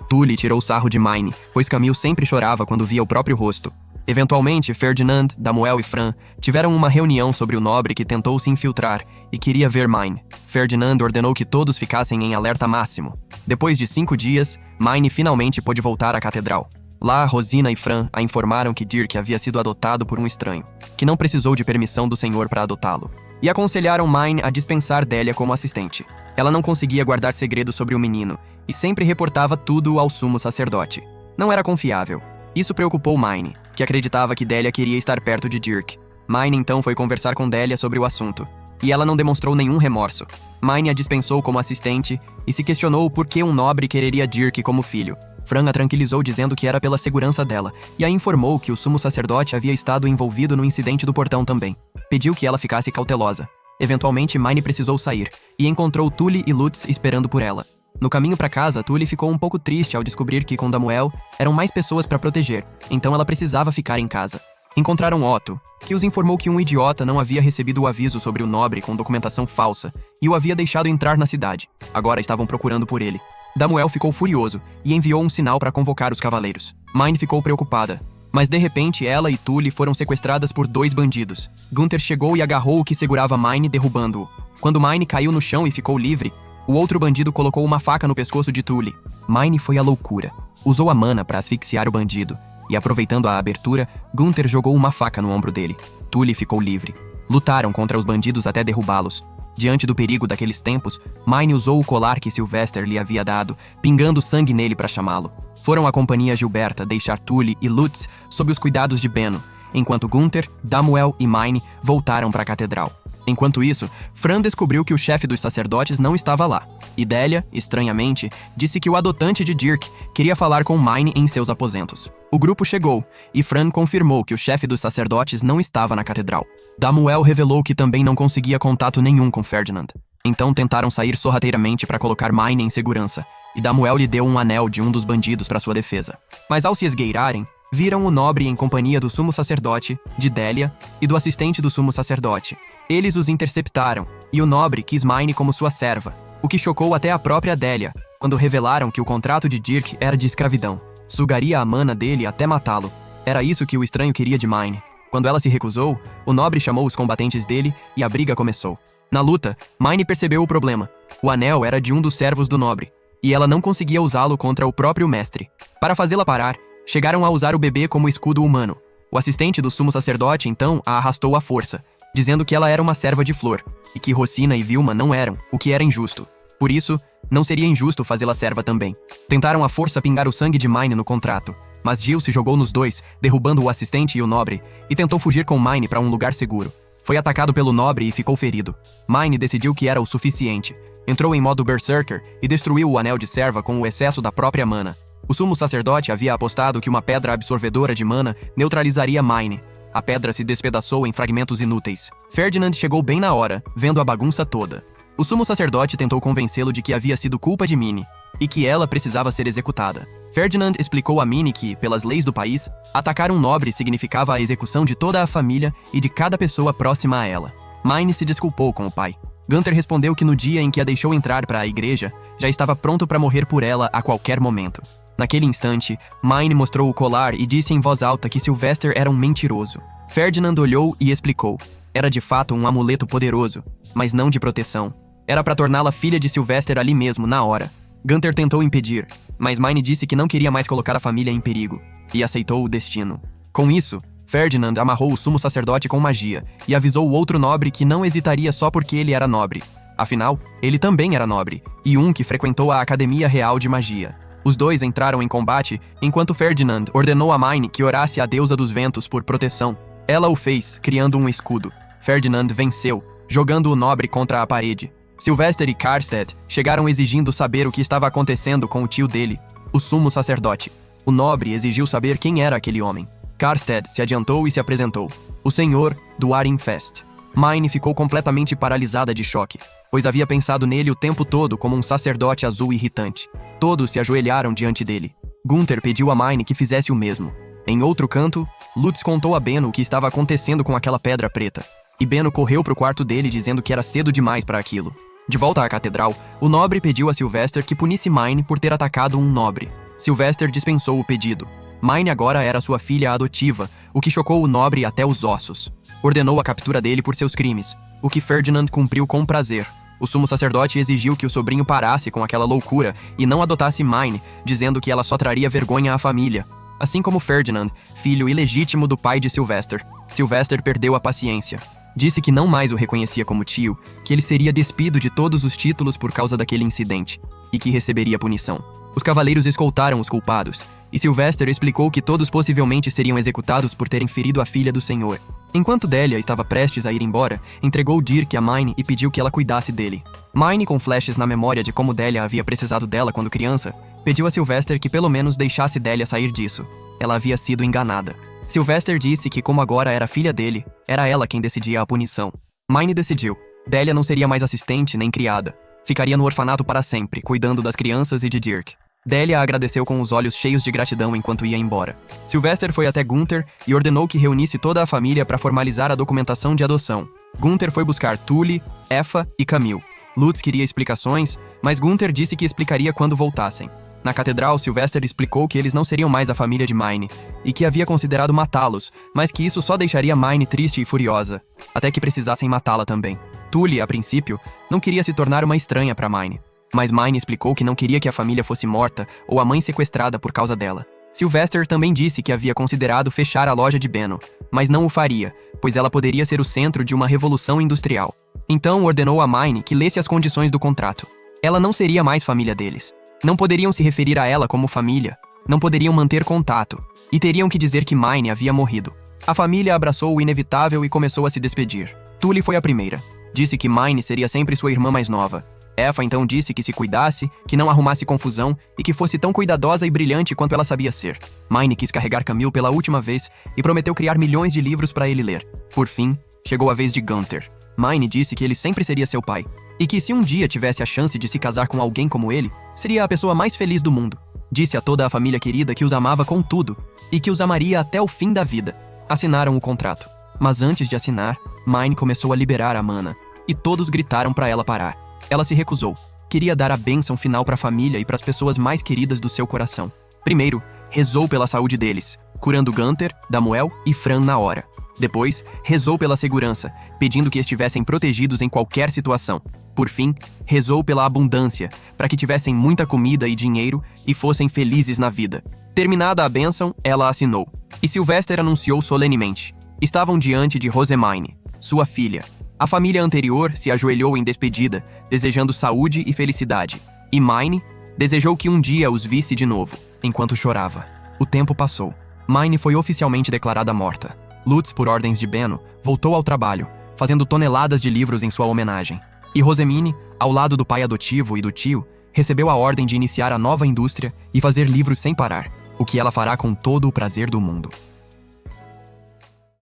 [SPEAKER 1] Tully tirou sarro de Mine, pois Camille sempre chorava quando via o próprio rosto. Eventualmente, Ferdinand, Damuel e Fran tiveram uma reunião sobre o nobre que tentou se infiltrar e queria ver Mine. Ferdinand ordenou que todos ficassem em alerta máximo. Depois de 5 dias, Mine finalmente pôde voltar à catedral. Lá, Rosina e Fran a informaram que Dirk havia sido adotado por um estranho, que não precisou de permissão do senhor para adotá-lo. E aconselharam Mine a dispensar Delia como assistente. Ela não conseguia guardar segredo sobre o menino, e sempre reportava tudo ao sumo sacerdote. Não era confiável. Isso preocupou Mine, que acreditava que Delia queria estar perto de Dirk. Mine então foi conversar com Delia sobre o assunto, e ela não demonstrou nenhum remorso. Mine a dispensou como assistente e se questionou por que um nobre quereria Dirk como filho. Fran a tranquilizou dizendo que era pela segurança dela, e a informou que o sumo sacerdote havia estado envolvido no incidente do portão também. Pediu que ela ficasse cautelosa. Eventualmente, Mine precisou sair, e encontrou Tully e Lutz esperando por ela. No caminho para casa, Tully ficou um pouco triste ao descobrir que com Damuel eram mais pessoas para proteger, então ela precisava ficar em casa. Encontraram Otto, que os informou que um idiota não havia recebido o aviso sobre o nobre com documentação falsa e o havia deixado entrar na cidade. Agora estavam procurando por ele. Damuel ficou furioso e enviou um sinal para convocar os cavaleiros. Mine ficou preocupada, mas de repente ela e Tully foram sequestradas por 2 bandidos. Gunther chegou e agarrou o que segurava Mine, derrubando-o. Quando Mine caiu no chão e ficou livre, o outro bandido colocou uma faca no pescoço de Tully. Mine foi à loucura. Usou a mana para asfixiar o bandido, e aproveitando a abertura, Gunther jogou uma faca no ombro dele. Tully ficou livre. Lutaram contra os bandidos até derrubá-los. Diante do perigo daqueles tempos, Mine usou o colar que Sylvester lhe havia dado, pingando sangue nele para chamá-lo. Foram a companhia Gilberta deixar Tully e Lutz sob os cuidados de Benno, enquanto Gunther, Damuel e Mine voltaram para a catedral. Enquanto isso, Fran descobriu que o chefe dos sacerdotes não estava lá, e Delia, estranhamente, disse que o adotante de Dirk queria falar com Mine em seus aposentos. O grupo chegou, e Fran confirmou que o chefe dos sacerdotes não estava na catedral. Damuel revelou que também não conseguia contato nenhum com Ferdinand. Então tentaram sair sorrateiramente para colocar Mine em segurança, e Damuel lhe deu um anel de um dos bandidos para sua defesa. Mas ao se esgueirarem, viram o nobre em companhia do sumo sacerdote, de Delia, e do assistente do sumo sacerdote. Eles os interceptaram, e o nobre quis Mine como sua serva, o que chocou até a própria Delia, quando revelaram que o contrato de Dirk era de escravidão. Sugaria a mana dele até matá-lo. Era isso que o estranho queria de Mine. Quando ela se recusou, o nobre chamou os combatentes dele e a briga começou. Na luta, Mine percebeu o problema. O anel era de um dos servos do nobre, e ela não conseguia usá-lo contra o próprio mestre. Para fazê-la parar, chegaram a usar o bebê como escudo humano. O assistente do sumo sacerdote, então, a arrastou à força, dizendo que ela era uma serva de flor, e que Rosina e Vilma não eram, o que era injusto. Por isso, não seria injusto fazê-la serva também. Tentaram à força pingar o sangue de Mine no contrato, mas Jill se jogou nos dois, derrubando o assistente e o nobre, e tentou fugir com Mine para um lugar seguro. Foi atacado pelo nobre e ficou ferido. Mine decidiu que era o suficiente. Entrou em modo Berserker e destruiu o anel de serva com o excesso da própria mana. O sumo sacerdote havia apostado que uma pedra absorvedora de mana neutralizaria Mine. A pedra se despedaçou em fragmentos inúteis. Ferdinand chegou bem na hora, vendo a bagunça toda. O sumo sacerdote tentou convencê-lo de que havia sido culpa de Mine, e que ela precisava ser executada. Ferdinand explicou a Mine que, pelas leis do país, atacar um nobre significava a execução de toda a família e de cada pessoa próxima a ela. Mine se desculpou com o pai. Gunther respondeu que no dia em que a deixou entrar para a igreja, já estava pronto para morrer por ela a qualquer momento. Naquele instante, Mine mostrou o colar e disse em voz alta que Sylvester era um mentiroso. Ferdinand olhou e explicou. Era de fato um amuleto poderoso, mas não de proteção. Era para torná-la filha de Sylvester ali mesmo, na hora. Gunther tentou impedir, mas Mine disse que não queria mais colocar a família em perigo, e aceitou o destino. Com isso, Ferdinand amarrou o sumo sacerdote com magia, e avisou o outro nobre que não hesitaria só porque ele era nobre. Afinal, ele também era nobre, e um que frequentou a Academia Real de Magia. Os dois entraram em combate, enquanto Ferdinand ordenou a Mine que orasse à deusa dos ventos por proteção. Ela o fez, criando um escudo. Ferdinand venceu, jogando o nobre contra a parede. Sylvester e Karstead chegaram exigindo saber o que estava acontecendo com o tio dele, o sumo sacerdote. O nobre exigiu saber quem era aquele homem. Karstead se adiantou e se apresentou. O senhor do Arinfest. Mine ficou completamente paralisada de choque, pois havia pensado nele o tempo todo como um sacerdote azul irritante. Todos se ajoelharam diante dele. Gunther pediu a Mine que fizesse o mesmo. Em outro canto, Lutz contou a Benno o que estava acontecendo com aquela pedra preta. E Benno correu para o quarto dele dizendo que era cedo demais para aquilo. De volta à catedral, o nobre pediu a Sylvester que punisse Mine por ter atacado um nobre. Sylvester dispensou o pedido. Mine agora era sua filha adotiva, o que chocou o nobre até os ossos. Ordenou a captura dele por seus crimes, o que Ferdinand cumpriu com prazer. O sumo sacerdote exigiu que o sobrinho parasse com aquela loucura e não adotasse Mine, dizendo que ela só traria vergonha à família. Assim como Ferdinand, filho ilegítimo do pai de Sylvester. Sylvester perdeu a paciência. Disse que não mais o reconhecia como tio, que ele seria despido de todos os títulos por causa daquele incidente, e que receberia punição. Os cavaleiros escoltaram os culpados, e Sylvester explicou que todos possivelmente seriam executados por terem ferido a filha do senhor. Enquanto Delia estava prestes a ir embora, entregou Dirk a Mine e pediu que ela cuidasse dele. Mine, com flashes na memória de como Delia havia precisado dela quando criança, pediu a Sylvester que pelo menos deixasse Delia sair disso. Ela havia sido enganada. Sylvester disse que, como agora era filha dele, era ela quem decidia a punição. Mine decidiu. Delia não seria mais assistente nem criada. Ficaria no orfanato para sempre, cuidando das crianças e de Dirk. Delia agradeceu com os olhos cheios de gratidão enquanto ia embora. Sylvester foi até Gunther e ordenou que reunisse toda a família para formalizar a documentação de adoção. Gunther foi buscar Tully, Effa e Camille. Lutz queria explicações, mas Gunther disse que explicaria quando voltassem. Na catedral, Sylvester explicou que eles não seriam mais a família de Mine, e que havia considerado matá-los, mas que isso só deixaria Mine triste e furiosa, até que precisassem matá-la também. Tully, a princípio, não queria se tornar uma estranha para Mine, mas Mine explicou que não queria que a família fosse morta ou a mãe sequestrada por causa dela. Sylvester também disse que havia considerado fechar a loja de Benno, mas não o faria, pois ela poderia ser o centro de uma revolução industrial. Então ordenou a Mine que lesse as condições do contrato. Ela não seria mais família deles. Não poderiam se referir a ela como família, não poderiam manter contato, e teriam que dizer que Mine havia morrido. A família abraçou o inevitável e começou a se despedir. Tully foi a primeira. Disse que Mine seria sempre sua irmã mais nova. Effa então disse que se cuidasse, que não arrumasse confusão e que fosse tão cuidadosa e brilhante quanto ela sabia ser. Mine quis carregar Camille pela última vez e prometeu criar milhões de livros para ele ler. Por fim, chegou a vez de Gunther. Mine disse que ele sempre seria seu pai, e que se um dia tivesse a chance de se casar com alguém como ele, seria a pessoa mais feliz do mundo. Disse a toda a família querida que os amava com tudo, e que os amaria até o fim da vida. Assinaram o contrato. Mas antes de assinar, Mine começou a liberar a mana, e todos gritaram para ela parar. Ela se recusou. Queria dar a bênção final para a família e para as pessoas mais queridas do seu coração. Primeiro, rezou pela saúde deles, curando Gunther, Damuel e Fran na hora. Depois, rezou pela segurança, pedindo que estivessem protegidos em qualquer situação. Por fim, rezou pela abundância, para que tivessem muita comida e dinheiro e fossem felizes na vida. Terminada a bênção, ela assinou. E Sylvester anunciou solenemente. Estavam diante de Rosemine, sua filha. A família anterior se ajoelhou em despedida, desejando saúde e felicidade. E Mine desejou que um dia os visse de novo, enquanto chorava. O tempo passou. Mine foi oficialmente declarada morta. Lutz, por ordens de Benno, voltou ao trabalho, fazendo toneladas de livros em sua homenagem. E Rosemine, ao lado do pai adotivo e do tio, recebeu a ordem de iniciar a nova indústria e fazer livros sem parar, o que ela fará com todo o prazer do mundo.